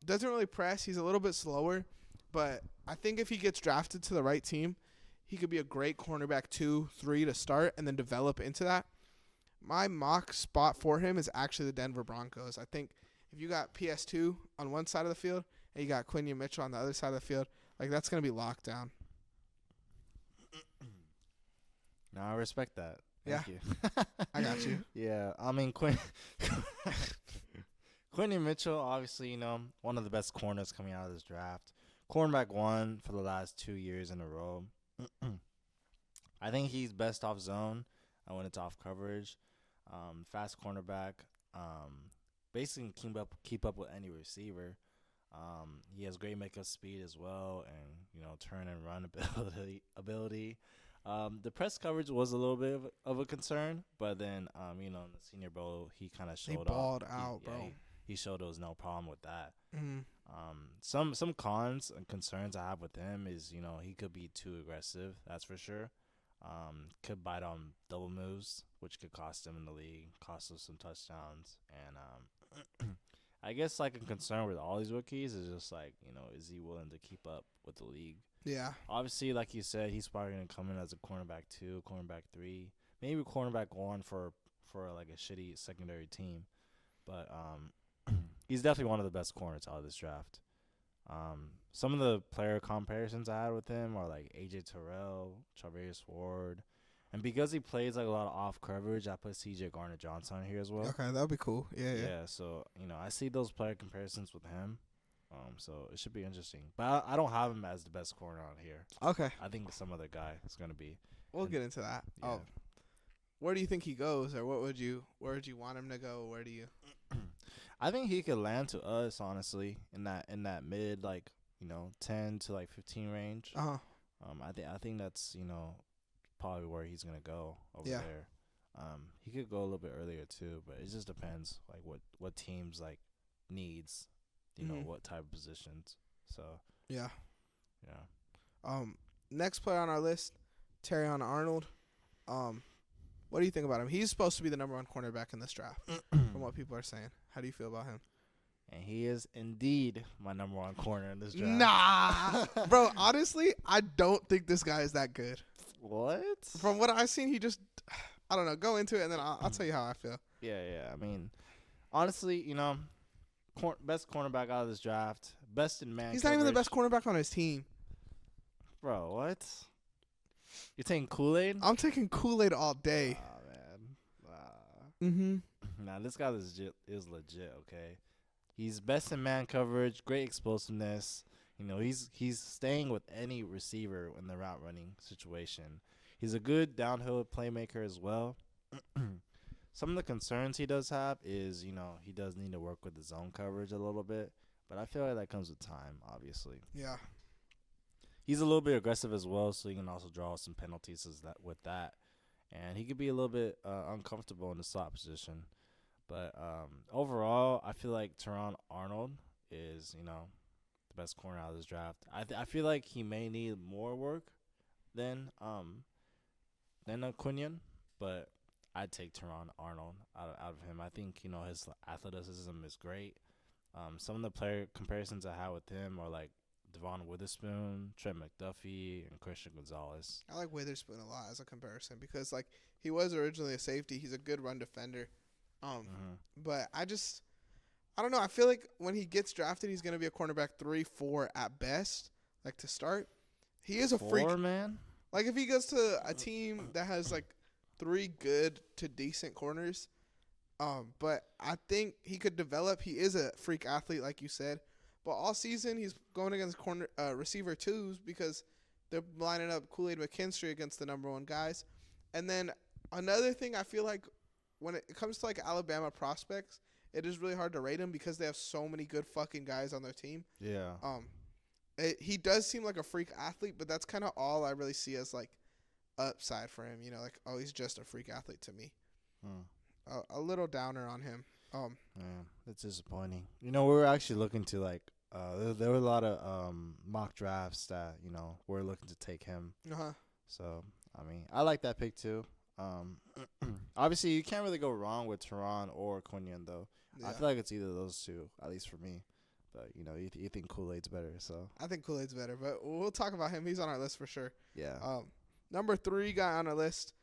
Speaker 1: Doesn't really press. He's a little bit slower. But I think if he gets drafted to the right team, he could be a great cornerback 2, 3 to start and then develop into that. My mock spot for him is actually the Denver Broncos. I think if you got PS2 on one side of the field and you got Quinyon Mitchell on the other side of the field, like, that's going to be locked down.
Speaker 2: No, I respect that. Thank you.
Speaker 1: I got you.
Speaker 2: Yeah, I mean, Quinyon Mitchell, obviously, you know, one of the best corners coming out of this draft. Cornerback 1 for the last 2 years in a row. I think he's best off zone when it's off coverage. Fast cornerback. Basically keep up with any receiver. He has great makeup speed as well, and, you know, turn and run ability. The press coverage was a little bit of a concern, but then, you know, in the Senior Bowl, he kind of showed
Speaker 1: he balled out, bro.
Speaker 2: He showed there was no problem with that.
Speaker 1: Mm-hmm.
Speaker 2: Some cons and concerns I have with him is, you know, he could be too aggressive. That's for sure. Could bite on double moves, which could cost him in the league, cost him some touchdowns. And I guess, like, a concern with all these rookies is just, like, you know, is he willing to keep up with the league?
Speaker 1: Yeah.
Speaker 2: Obviously, like you said, he's probably going to come in as a cornerback 2, cornerback 3, maybe cornerback 1 for like a shitty secondary team. But he's definitely one of the best corners out of this draft. Some of the player comparisons I had with him are like AJ Terrell, Charvarius Ward, and because he plays like a lot of off coverage, I put CJ Gardner-Johnson on here as well.
Speaker 1: Okay, that'd be cool. Yeah.
Speaker 2: So, you know, I see those player comparisons with him. So it should be interesting. But I don't have him as the best corner on here.
Speaker 1: Okay.
Speaker 2: I think some other guy is gonna be.
Speaker 1: We'll get into that.
Speaker 2: Yeah.
Speaker 1: Where do you think he goes, or where would you want him to go? Where do you?
Speaker 2: I think he could land to us, honestly, in that mid, like, you know, 10 to like 15 range. I think that's, you know, probably where he's gonna go over there. He could go a little bit earlier too, but it just depends, like, what teams like needs, you know, what type of positions. So
Speaker 1: yeah.
Speaker 2: Next
Speaker 1: player on our list, Terrion Arnold. What do you think about him? He's supposed to be the number 1 cornerback in this draft, from what people are saying. How do you feel about him?
Speaker 2: And he is indeed my number 1 corner in this draft.
Speaker 1: Nah, bro. Honestly, I don't think this guy is that good.
Speaker 2: What?
Speaker 1: From what I've seen, he just, I don't know. Go into it, and then I'll tell you how I feel.
Speaker 2: Yeah. I mean, honestly, you know, best cornerback out of this draft. Best in man.
Speaker 1: He's not even the best cornerback on his team.
Speaker 2: Bro, what? You're taking Kool-Aid?
Speaker 1: I'm taking Kool-Aid all day.
Speaker 2: Oh, man.
Speaker 1: Mm-hmm.
Speaker 2: Now this guy is legit. Okay, he's best in man coverage, great explosiveness. He's staying with any receiver in the route running situation. He's a good downhill playmaker as well. Some of the concerns he does have is, he does need to work with the zone coverage a little bit, but I feel like that comes with time, obviously.
Speaker 1: Yeah.
Speaker 2: He's a little bit aggressive as well, so he can also draw some penalties with that. And he could be a little bit uncomfortable in the slot position. But overall, I feel like Teron Arnold is, the best corner out of this draft. I feel like he may need more work than Quinion, but I'd take Teron Arnold out of him. I think his athleticism is great. Some of the player comparisons I have with him are like Devon Witherspoon, Trent McDuffie, and Christian Gonzalez.
Speaker 1: I like Witherspoon a lot as a comparison because like he was originally a safety. He's a good run defender. But I don't know. I feel like when he gets drafted, he's gonna be a cornerback 3-4 at best, like to start. He is a freak,
Speaker 2: man.
Speaker 1: Like if he goes to a team that has like 3 good to decent corners, but I think he could develop. He is a freak athlete, like you said. But all season he's going against receiver 2s because they're lining up Kool-Aid McKinstry against the number 1 guys. And then another thing I feel like when it comes to like Alabama prospects, it is really hard to rate them because they have so many good fucking guys on their team.
Speaker 2: Yeah.
Speaker 1: He does seem like a freak athlete, but that's kind of all I really see as like upside for him. Like, oh, he's just a freak athlete to me. A little downer on him.
Speaker 2: Yeah, that's disappointing. We were actually looking to like there were a lot of mock drafts that we're looking to take him. So I mean, I like that pick too. Obviously, you can't really go wrong with Teron or Quinion though. Yeah. I feel like it's either of those two, at least for me. But you think Kool-Aid's better, so
Speaker 1: I think Kool-Aid's better. But we'll talk about him. He's on our list for sure.
Speaker 2: Yeah.
Speaker 1: Number 3 guy on our list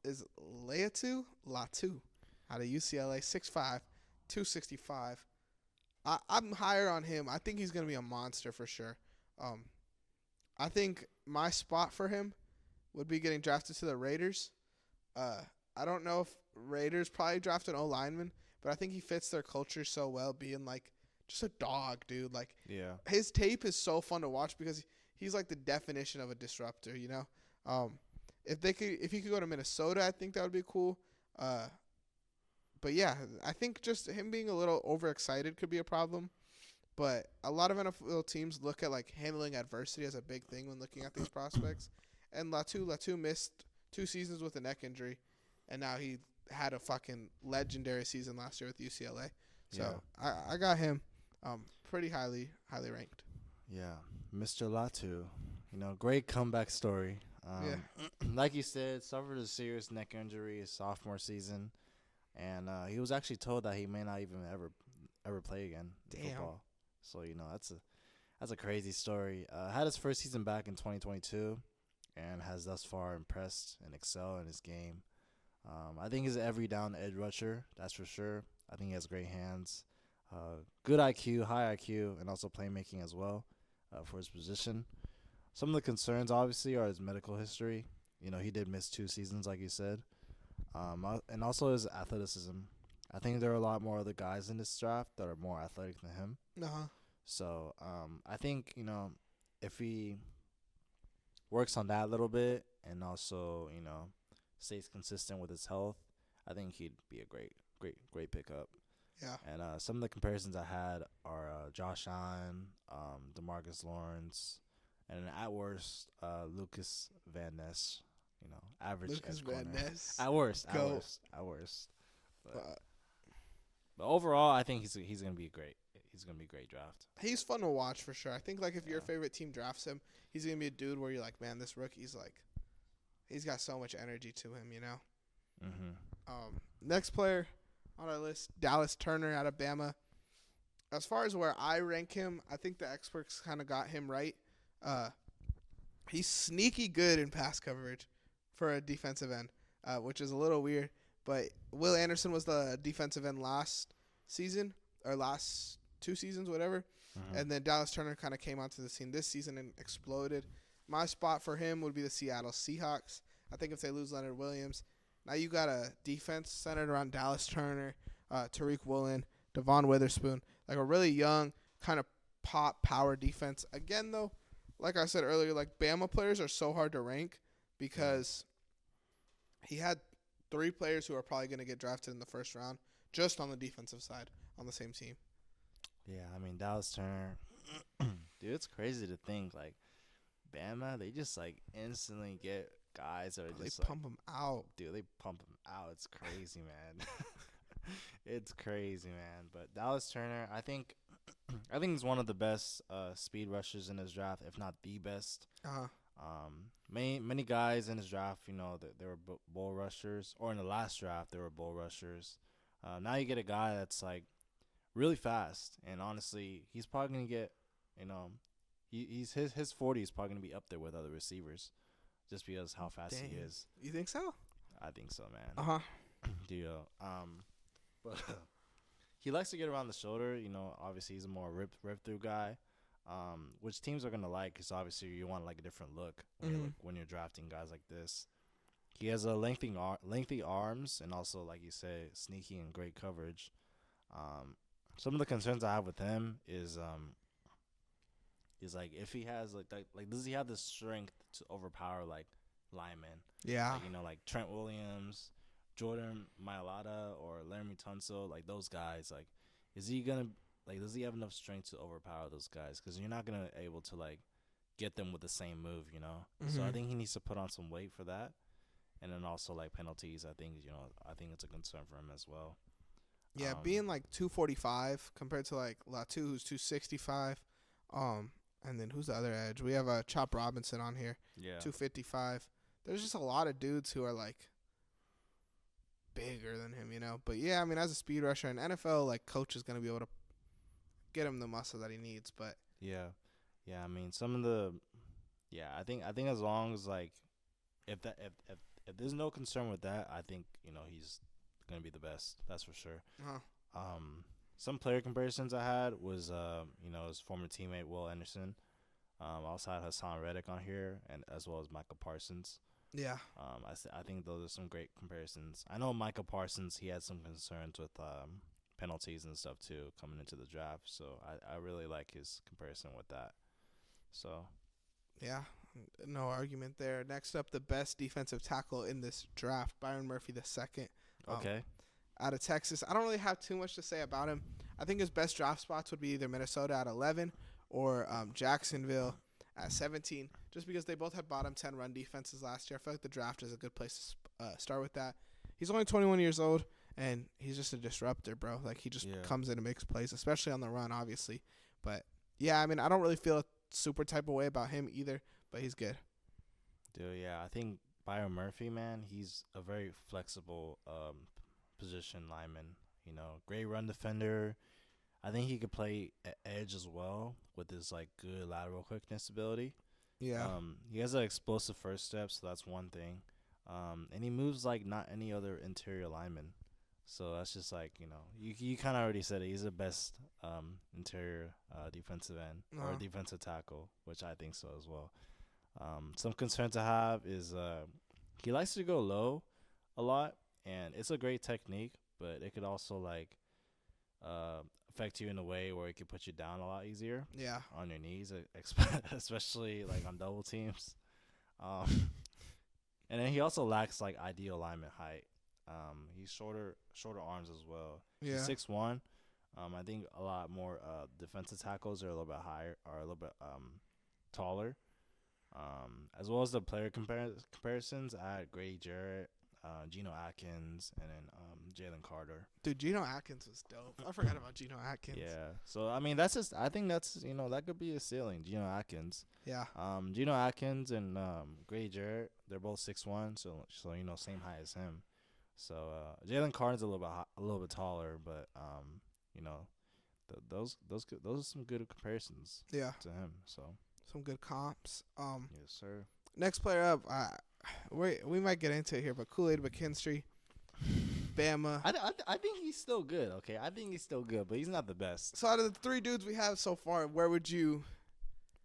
Speaker 1: is Laiatu Latu out of UCLA, 6'5", 265. I'm higher on him. I think he's going to be a monster for sure. I think my spot for him would be getting drafted to the Raiders. I don't know if Raiders probably draft an O-lineman, but I think he fits their culture so well, being like just a dog, dude. Like,
Speaker 2: yeah,
Speaker 1: his tape is so fun to watch because he's like the definition of a disruptor. If he could go to Minnesota, I think that would be cool. But yeah, I think just him being a little overexcited could be a problem. But a lot of NFL teams look at like handling adversity as a big thing when looking at these prospects. And Latu missed 2 seasons with a neck injury, and now he had a fucking legendary season last year with UCLA. So yeah. I got him pretty highly ranked.
Speaker 2: Yeah, Mr. Latu, great comeback story. Like you said, suffered a serious neck injury his sophomore season, and he was actually told that he may not even ever play again in football. So that's a crazy story. Had his first season back in 2022, and has thus far impressed and excelled in his game. I think he's an every down edge rusher, that's for sure. I think he has great hands, good IQ, high IQ, and also playmaking as well for his position. Some of the concerns, obviously, are his medical history. He did miss 2 seasons, like you said, and also his athleticism. I think there are a lot more other guys in this draft that are more athletic than him. So I think, if he works on that a little bit and also, stays consistent with his health, I think he'd be a great pickup.
Speaker 1: Yeah.
Speaker 2: And some of the comparisons I had are Josh Allen, DeMarcus Lawrence, and at worst, Lucas Van Ness. Average
Speaker 1: Lucas
Speaker 2: edge corner.
Speaker 1: Van Ness.
Speaker 2: At worst. But overall, I think he's gonna be great. He's gonna be a great draft.
Speaker 1: He's fun to watch for sure. I think like if your favorite team drafts him, he's gonna be a dude where you're like, man, this rookie's like, he's got so much energy to him, Next player on our list, Dallas Turner out of Bama. As far as where I rank him, I think the experts kind of got him right. He's sneaky good in pass coverage for a defensive end, which is a little weird. But Will Anderson was the defensive end last season, or last 2 seasons, whatever. And then Dallas Turner kind of came onto the scene this season and exploded. My spot for him would be the Seattle Seahawks. I think if they lose Leonard Williams, Now you got a defense centered around Dallas Turner, Tariq Woolen, Devon Witherspoon, like a really young kind of pop power defense. Again, though, like I said earlier, like Bama players are so hard to rank because he had 3 players who are probably going to get drafted in the first round just on the defensive side on the same team.
Speaker 2: Yeah, I mean Dallas Turner, dude, it's crazy to think like Bama, they just like instantly get guys that are
Speaker 1: They
Speaker 2: just like,
Speaker 1: pump them out.
Speaker 2: dude, they pump them out. It's crazy, man. It's crazy, man. But Dallas Turner, I think he's one of the best speed rushers in his draft, if not the best.
Speaker 1: Uh-huh.
Speaker 2: Many guys in his draft, you know, they were bull rushers, or in the last draft they were bull rushers. Now you get a guy that's like really fast, and honestly, he's probably gonna get, you know, his 40 is probably gonna be up there with other receivers, just because how fast he is.
Speaker 1: You think so?
Speaker 2: I think so, man.
Speaker 1: Uh-huh.
Speaker 2: Dude, but he likes to get around the shoulder. You know, obviously he's a more rip through guy, which teams are gonna like, because obviously you want like a different look when you're drafting guys like this. He has a lengthy arms, and also, like you say, sneaky and great coverage. Some of the concerns I have with him is like if he has like does he have the strength to overpower like linemen?
Speaker 1: Yeah.
Speaker 2: Like, you know, like Trent Williams, Jordan Mailata, or Laramie Tunsil, like those guys. Like, is he gonna does he have enough strength to overpower those guys? Because you're not gonna able to like get them with the same move, you know. So I think he needs to put on some weight for that, and then also like penalties. I think it's a concern for him as well.
Speaker 1: Yeah, being like 245 compared to like Latu, who's 265. And then who's the other edge? We have Chop Robinson on here, 255. There's just a lot of dudes who are like bigger than him, you know. But yeah, I mean, as a speed rusher, an NFL like coach is gonna be able to get him the muscle that he needs. But
Speaker 2: yeah. I mean, I think as long as like if there's no concern with that, I think, you know, he's gonna be the best. That's for sure. Some player comparisons I had was you know, his former teammate Will Anderson. I also had Hassan Reddick on here, and as well as Michael Parsons.
Speaker 1: yeah,
Speaker 2: I think those are some great comparisons. I know Michael Parsons, he had some concerns with penalties and stuff too coming into the draft, so I really like his comparison with that. So
Speaker 1: yeah, no argument there. Next up, the best defensive tackle in this draft, Byron Murphy II.
Speaker 2: okay.
Speaker 1: Out of Texas. I don't really have too much to say about him. I think his best draft spots would be either Minnesota at 11 or Jacksonville at 17, just because they both had bottom 10 run defenses last year. I feel like the draft is a good place to start with that. He's only 21 years old, and he's just a disruptor, bro. Like, he just comes in and makes plays, especially on the run, obviously. But, yeah, I mean, I don't really feel a super type of way about him either, but he's good.
Speaker 2: Dude, yeah, I think Byron Murphy, man, he's a very flexible position lineman. You know, great run defender. I think he could play edge as well with his like good lateral quickness ability.
Speaker 1: Yeah.
Speaker 2: He has an explosive first step, so that's one thing. And he moves like not any other interior lineman. So that's just like, you know, you kind of already said it. He's the best interior defensive end or defensive tackle, which I think so as well. Some concerns I have is he likes to go low a lot, and it's a great technique, but it could also like affect you in a way where it could put you down a lot easier.
Speaker 1: Yeah.
Speaker 2: On your knees, especially like on double teams. And then he also lacks like ideal alignment height. He's shorter arms as well.
Speaker 1: Yeah.
Speaker 2: He's 6'1". I think a lot more defensive tackles are a little bit higher, are a little bit taller. As well as the player comparisons, I had Grady Jarrett, Geno Atkins, and then Jalen Carter.
Speaker 1: Dude, Geno Atkins was dope. I forgot about Geno Atkins.
Speaker 2: Yeah. So I mean, I think that's, you know, that could be a ceiling. Geno Atkins.
Speaker 1: Yeah.
Speaker 2: Geno Atkins and Grady Jarrett, they're both 6'1", so you know, same height as him. So Jalen Carter's a little bit taller, but you know, those are some good comparisons.
Speaker 1: Yeah.
Speaker 2: To him. So
Speaker 1: some good comps.
Speaker 2: Yes, sir.
Speaker 1: Next player up, we might get into it here, but Kool-Aid McKinstry, Bama.
Speaker 2: I think he's still good. Okay, I think he's still good, but he's not the best.
Speaker 1: So out of the 3 dudes we have so far, where would you?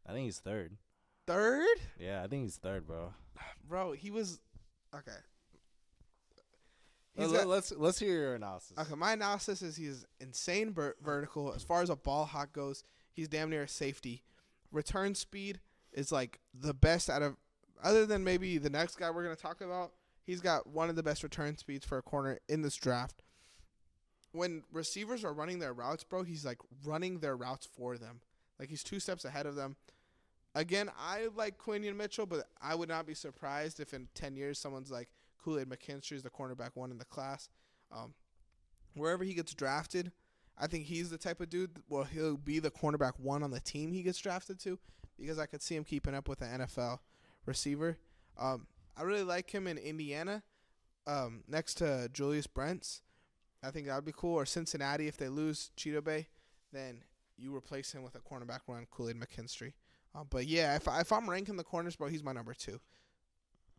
Speaker 2: I think he's third.
Speaker 1: Third?
Speaker 2: Yeah, I think he's third, bro.
Speaker 1: Bro, he was okay. He's got,
Speaker 2: let's hear your analysis.
Speaker 1: okay, my analysis is he's insane vertical. As far as a ball hawk goes, he's damn near a safety. Return speed is like the best out of, other than maybe the next guy we're going to talk about, he's got one of the best return speeds for a corner in this draft. When receivers are running their routes, bro, he's like running their routes for them. Like he's 2 steps ahead of them. Again, I like Quinion Mitchell, but I would not be surprised if in 10 years someone's like Kool-Aid McKinstry is the cornerback 1 in the class. Wherever he gets drafted, I think he's the type of dude, well, he'll be the cornerback 1 on the team he gets drafted to, because I could see him keeping up with an NFL receiver. I really like him in Indiana next to Julius Brents. I think that would be cool. Or Cincinnati, if they lose Cheeto Bay, then you replace him with a cornerback 1, Kool-Aid McKinstry. But, yeah, if I'm ranking the corners, bro, he's my number 2.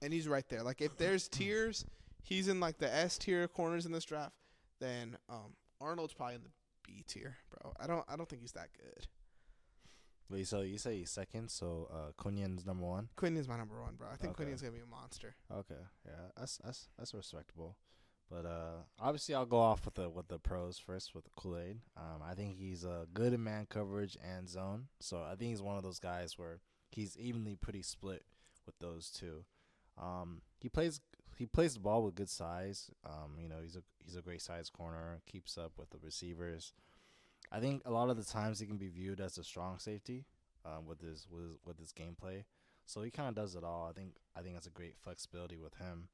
Speaker 1: And he's right there. Like, if there's tiers, he's in, like, the S tier corners in this draft. Then Arnold's probably in the B tier, bro. I don't think he's that good.
Speaker 2: Wait, so you say he's second, so Quinion's number 1?
Speaker 1: Quinion's my number 1, bro. I think
Speaker 2: Okay.
Speaker 1: Quinion's going to be a monster.
Speaker 2: Okay, yeah, that's respectable. But obviously, I'll go off with the pros first with the Kool-Aid. I think he's good in man coverage and zone. So I think he's one of those guys where he's evenly pretty split with those two. He plays the ball with good size. He's a great size corner. Keeps up with the receivers. I think a lot of the times he can be viewed as a strong safety with his gameplay. So he kind of does it all. I think that's a great flexibility with him.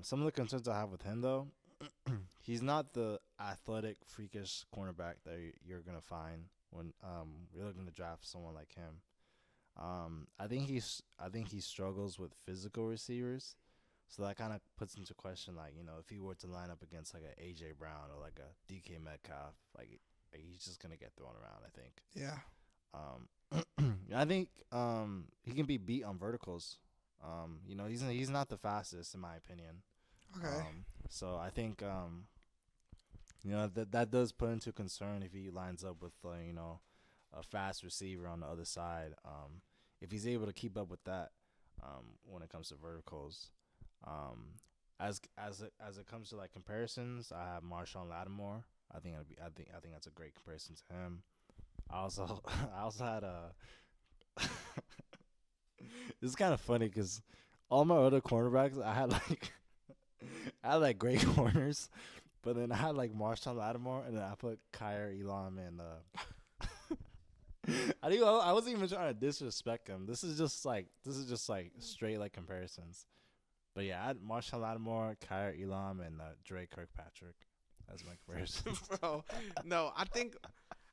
Speaker 2: Some of the concerns I have with him, though, he's not the athletic, freakish cornerback that you're going to find when you're looking to draft someone like him. I think he struggles with physical receivers, so that kind of puts into question, like, if he were to line up against like a AJ Brown or like a DK Metcalf, like he's just gonna get thrown around, I think.
Speaker 1: Yeah.
Speaker 2: I think he can be beat on verticals. He's not the fastest in my opinion.
Speaker 1: Okay.
Speaker 2: So I think that does put into concern if he lines up with a fast receiver on the other side. If he's able to keep up with that when it comes to verticals. As it comes to like comparisons, I have Marshawn Lattimore. I think that's a great comparison to him. I also had a. This is kind of funny because all my other cornerbacks, I had like great corners, but then I had like Marshawn Lattimore, and then I put Kyer Elam and I wasn't even trying to disrespect him. This is just like straight like comparisons. But yeah, I had Marshawn Lattimore, Kyer Elam, and Dre Kirkpatrick as my comparisons.
Speaker 1: Bro, no,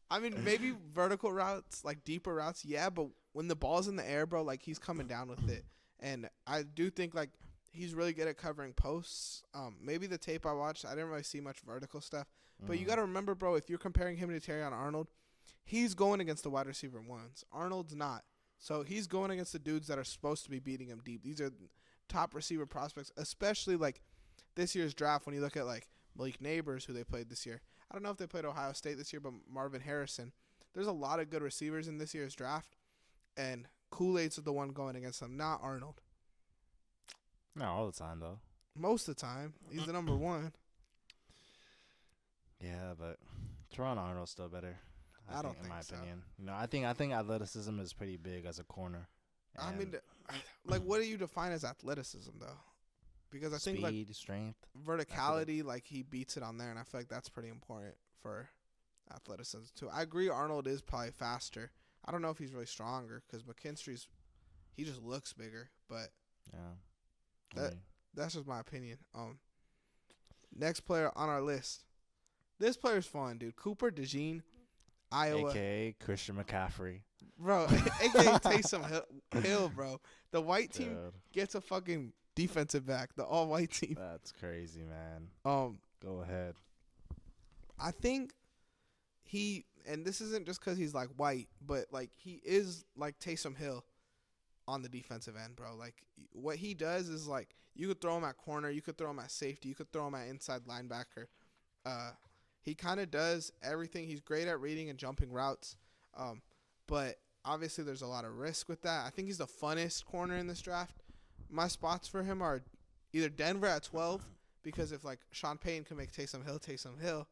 Speaker 1: I mean, maybe vertical routes, like deeper routes, yeah, but when the ball's in the air, bro, like he's coming down with it. And I do think like he's really good at covering posts. Maybe the tape I watched, I didn't really see much vertical stuff. But you got to remember, bro, if you're comparing him to Terrion Arnold, he's going against the wide receiver 1s. Arnold's not. So he's going against the dudes that are supposed to be beating him deep. These are top receiver prospects, especially like this year's draft when you look at like Malik Neighbors, who they played this year. I don't know if they played Ohio State this year, but Marvin Harrison. There's a lot of good receivers in this year's draft, and Kool-Aid's the one going against them, not Arnold.
Speaker 2: Not all the time, though.
Speaker 1: Most of the time. He's the number 1.
Speaker 2: Yeah, but Teron Arnold's still better.
Speaker 1: I don't think
Speaker 2: in my
Speaker 1: so.
Speaker 2: opinion. I think athleticism is pretty big as a corner.
Speaker 1: I mean, like, what do you define as athleticism, though? Because I think, like,
Speaker 2: speed, strength,
Speaker 1: verticality, like, he beats it on there, and I feel like that's pretty important for athleticism, too. I agree Arnold is probably faster. I don't know if he's really stronger because McKinstry's, he just looks bigger, but
Speaker 2: yeah,
Speaker 1: that's just my opinion. Next player on our list. This player's fun, dude. Cooper DeJean, Iowa.
Speaker 2: A.K.A. Christian McCaffrey.
Speaker 1: Bro, a.k.a. Taysom Hill, bro. The white team
Speaker 2: Dude.
Speaker 1: gets a fucking defensive back, the all-white team.
Speaker 2: That's crazy, man.
Speaker 1: Go
Speaker 2: ahead.
Speaker 1: I think and this isn't just because he's like white, but like he is like Taysom Hill on the defensive end, bro. Like what he does is like you could throw him at corner, you could throw him at safety, you could throw him at inside linebacker. He kind of does everything. He's great at reading and jumping routes, but obviously there's a lot of risk with that. I think he's the funnest corner in this draft. My spots for him are either Denver at 12 because if like Sean Payton can make Taysom Hill,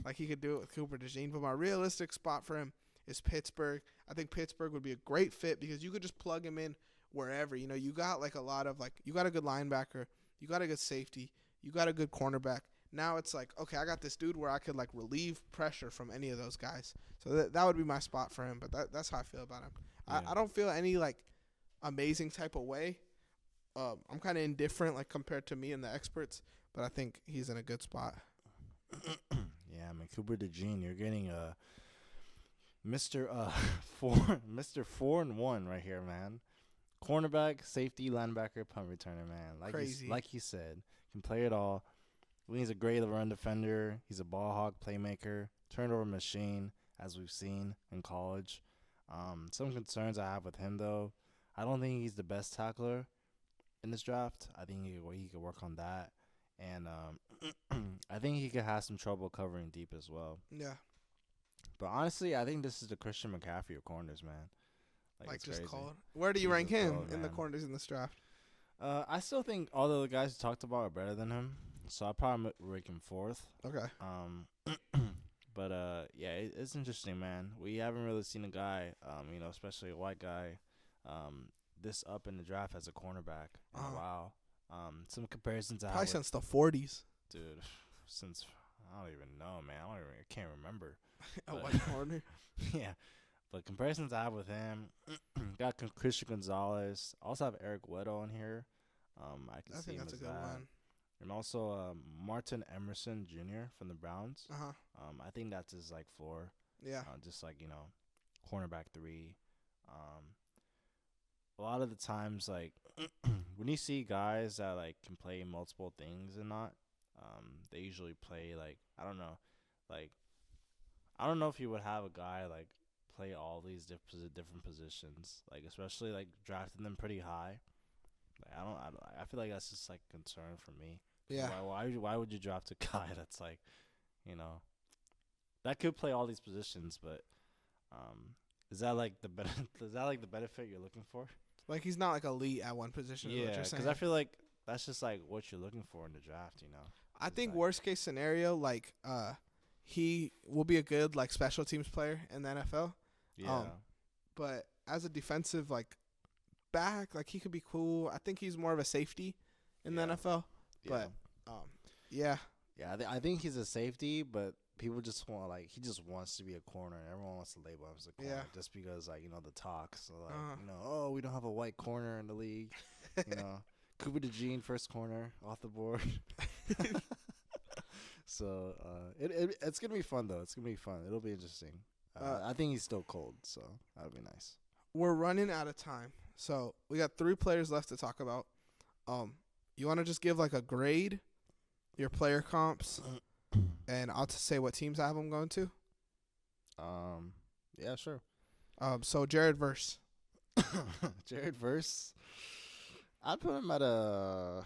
Speaker 1: like he could do it with Cooper DeJean. But my realistic spot for him is Pittsburgh. I think Pittsburgh would be a great fit because you could just plug him in wherever. You know, you got like a lot of like you got a good linebacker, you got a good safety, you got a good cornerback. Now it's like, okay, I got this dude where I could like relieve pressure from any of those guys. So that would be my spot for him. But that's how I feel about him.
Speaker 2: Yeah.
Speaker 1: I don't feel any like amazing type of way. I'm kind of indifferent like compared to me and the experts, but I think he's in a good spot.
Speaker 2: Yeah, I mean Cooper DeJean, you're getting a Mr. 4-and-1 right here, man. Cornerback, safety, linebacker, punt returner, man.
Speaker 1: Crazy.
Speaker 2: Like you said, can play it all. He's a great run defender. He's a ball hawk playmaker, turnover machine, as we've seen in college. Some concerns I have with him, though. I don't think he's the best tackler in this draft. I think he could work on that. And I think he could have some trouble covering deep as well.
Speaker 1: Yeah.
Speaker 2: But honestly, I think this is the Christian McCaffrey of corners, man.
Speaker 1: Like
Speaker 2: it's
Speaker 1: just
Speaker 2: crazy.
Speaker 1: called. Where do you
Speaker 2: He's
Speaker 1: rank
Speaker 2: just
Speaker 1: him
Speaker 2: called,
Speaker 1: in the
Speaker 2: man.
Speaker 1: corners in this draft?
Speaker 2: I still think all the other guys we talked about are better than him. So I'll probably rank him 4th.
Speaker 1: Okay.
Speaker 2: But yeah, it's interesting, man. We haven't really seen a guy, especially a white guy, this up in the draft as a cornerback in a while. Some comparisons I
Speaker 1: Probably
Speaker 2: have
Speaker 1: since the 40s.
Speaker 2: dude, since I don't even know, man. I can't remember.
Speaker 1: A white corner.
Speaker 2: Yeah, but comparisons I have with him, got Christian Gonzalez. Also have Eric Weddle on here. I can
Speaker 1: I
Speaker 2: see
Speaker 1: think
Speaker 2: him
Speaker 1: that's a
Speaker 2: as
Speaker 1: good
Speaker 2: that.
Speaker 1: one.
Speaker 2: And also Martin Emerson Jr. from the Browns. I think that's his like floor.
Speaker 1: Yeah.
Speaker 2: Just like cornerback 3. A lot of the times, like when you see guys that like can play multiple things and not, they usually play like I don't know if you would have a guy like play all these different positions, like especially like drafting them pretty high. Like, I feel like that's just like a concern for me.
Speaker 1: Yeah.
Speaker 2: Why would you draft a guy that's like, that could play all these positions, but is that like the benefit you're looking for?
Speaker 1: Like he's not like elite at one position. Is what
Speaker 2: Yeah,
Speaker 1: you're saying.
Speaker 2: because I feel like that's just like what you're looking for in the draft.
Speaker 1: I think
Speaker 2: like-
Speaker 1: worst case scenario, like he will be a good like special teams player in the NFL.
Speaker 2: Yeah.
Speaker 1: But as a defensive like back, like he could be cool. I think he's more of a safety in the
Speaker 2: Yeah.
Speaker 1: NFL. But yeah.
Speaker 2: Yeah, I think he's a safety, but people just want he just wants to be a corner, and everyone wants to label him as a corner just because the talk. So oh, we don't have a white corner in the league. Cooper DeJean first corner off the board. So it's gonna be fun though. It's gonna be fun. It'll be interesting. I think he's still cold, so that'll be nice.
Speaker 1: We're running out of time, so we got 3 players left to talk about. You want to just give like a grade, your player comps, and I'll just say what teams I have them going to.
Speaker 2: Yeah, sure.
Speaker 1: So Jared Verse.
Speaker 2: Jared Verse, I'd put him at a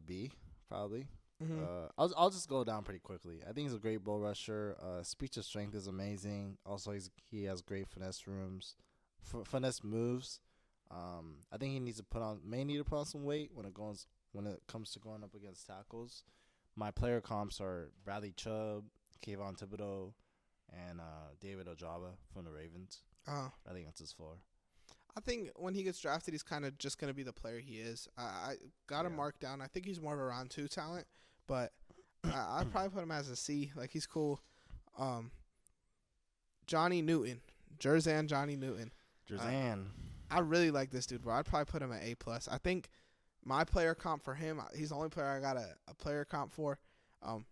Speaker 2: B probably.
Speaker 1: Mm-hmm.
Speaker 2: I'll just go down pretty quickly. I think he's a great bull rusher. Speed to strength is amazing. Also, he has great finesse moves. I think he need to put on some weight when it comes to going up against tackles. My player comps are Bradley Chubb, Kayvon Thibodeau, and David Ojabo from the Ravens. I think that's his floor.
Speaker 1: I think when he gets drafted, he's kind of just going to be the player he is. I got him marked down. I think he's more of a round 2 talent, but I'd probably put him as a C. Like, he's cool. Johnny Newton. Jerzan Johnny Newton.
Speaker 2: Jerzan.
Speaker 1: I really like this dude, bro. I'd probably put him at A+. I think my player comp for him, he's the only player I got a player comp for. But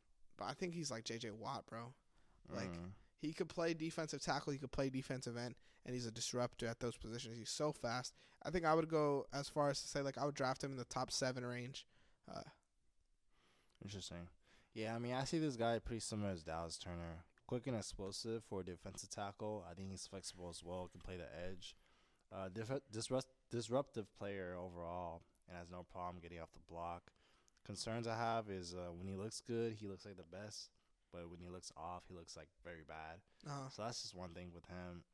Speaker 1: I think he's like J.J. Watt, bro. Like, he could play defensive tackle. He could play defensive end. And he's a disruptor at those positions. He's so fast. I think I would go as far as to say, like, I would draft him in the top 7 range.
Speaker 2: Interesting. Yeah, I mean, I see this guy pretty similar as Dallas Turner. Quick and explosive for a defensive tackle. I think he's flexible as well. Can play the edge. Disruptive player overall and has no problem getting off the block. Concerns I have is when he looks good, he looks like the best. But when he looks off, he looks like very bad. So that's just one thing with him.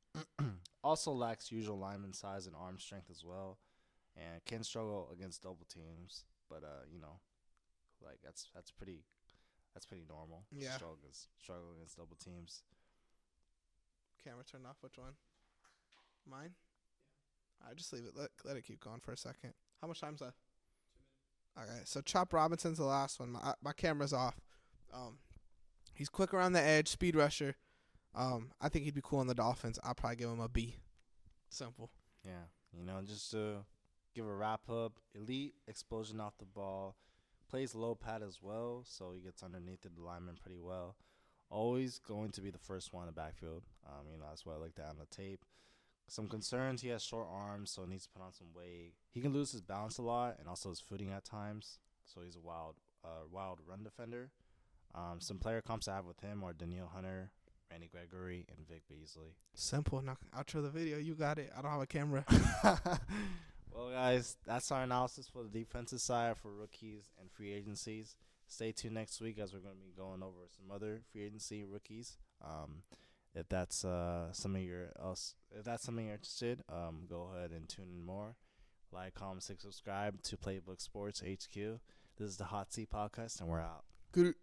Speaker 2: Also lacks usual lineman size and arm strength as well, and can struggle against double teams. But Like that's pretty normal.
Speaker 1: Yeah.
Speaker 2: Struggle against double teams.
Speaker 1: Camera turned off. Which one? Mine. All right, just leave it. Let it keep going for a second. How much time's left? 2 minutes. All right. So Chop Robinson's the last one. My camera's off. He's quick around the edge, speed rusher. I think he'd be cool on the Dolphins. I'll probably give him a B. Simple.
Speaker 2: Yeah, just to give a wrap up, elite explosion off the ball, plays low pad as well, so he gets underneath the lineman pretty well. Always going to be the first one in the backfield. That's what I like that on the tape. Some concerns, he has short arms, so he needs to put on some weight. He can lose his balance a lot and also his footing at times, so he's a wild run defender. Some player comps I have with him are Daniil Hunter, Randy Gregory, and Vic Beasley.
Speaker 1: Simple. Now, outro the video. You got it. I don't have a camera.
Speaker 2: Well, guys, that's our analysis for the defensive side for rookies and free agencies. Stay tuned next week as we're going to be going over some other free agency rookies. If that's something you're interested, go ahead and tune in more. Like, comment, subscribe to Playbook Sports HQ. This is the Hot Seat Podcast, and we're out.
Speaker 1: Good.